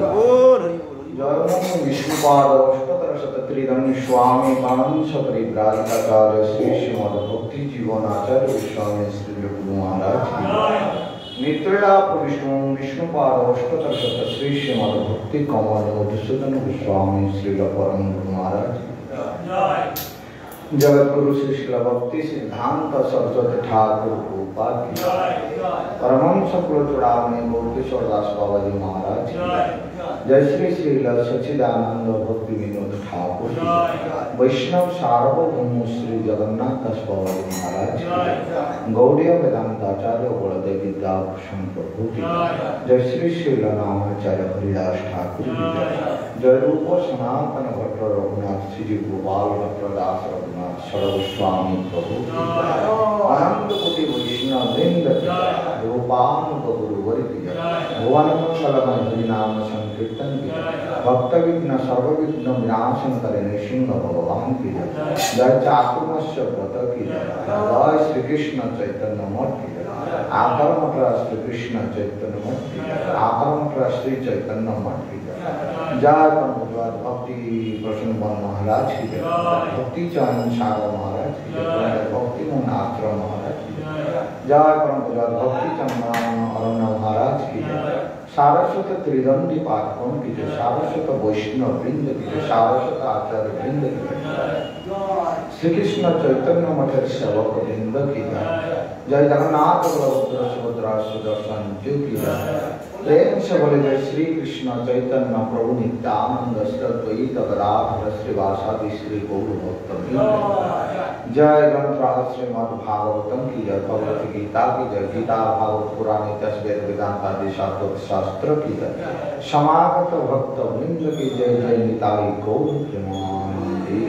जय ओम विष्णुपाद अष्टोत्तर शतत्रिदंड स्वामी पांच परिव्राजकाचार्य श्री श्रीमद भक्ति जीवनाचार्य गोस्वामी श्री गुरु महाराज की नित्याप विष्णु विष्णुपाद अष्टोत्तर शत श्री श्रीमद भक्ति कमल मधुसूदन गोस्वामी श्री परम गुरु महाराज की जगत गुरु श्री शिला भक्ति सिद्धांत सरस्वती ठाकुर गोपाल की परमहंस कुल चुड़ामणि गौरीश्वर दास बाबा जी महाराज की जय श्री श्री सच्चिदानंद भक्ति विनोद ठाकुर की वैष्णव सार्वभौम श्री जगन्नाथ दास बाबा जी महाराज की गौड़ीय वेदांताचार्य बलदेव विद्याभूषण प्रभु की जय श्री श्री नामाचार्य हरिदास ठाकुर की जय रूप सनातन भट्ट रघुनाथ श्री गोपाल भट्ट दास रघुनाथ सर्वस्वामी प्रभु अनंत कोटि वैष्णव वृंद गोपाल गुरुवर की भुवन मंगलमय हरि नाम संकीर्तन की भक्त विघ्न सर्व विघ्न विनाशन करे नृसिंह भगवान की जय चातुर्मास्य व्रत की जय श्री कृष्ण चैतन्य मठ की आकर मठ श्री कृष्ण चैतन्य मठ की आकर मठ श्री चैतन्य मठ की जय परम भक्ति प्रसन्न महाराज की जय भक्ति चरण सागर महाराज की जय भक्ति मुनात्र महाराज की जय परम भक्ति चंद्र अरण्य महाराज की जय सारस्वत त्रिदंडी पाठकों की जय सारस्वत वैष्णव वृंद की जय सारस्वत आचार्य वृंद की जय श्री कृष्ण चैतन्य मठ सेवक वृंद की जय जय जगन्नाथ बलभद्र सुभद्रा सुदर्शन जी की जय प्रेम से बोले जय श्री कृष्ण चैतन्य प्रभु नित्यानंद श्रीद्वैत गदाधर श्रीवासादि श्री गौर भक्त जय ग्रंथ श्रीमद् भागवतम की जय भगवत गीता की जय गीता भागवत पुराण तस्वीर वेदांत आदि शास्त्र की जय समागत भक्त वृंद की जय जय निताई गौर प्रेमानंदी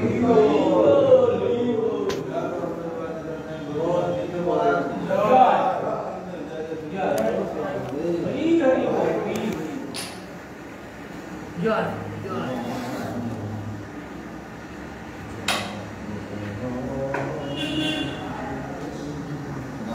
John.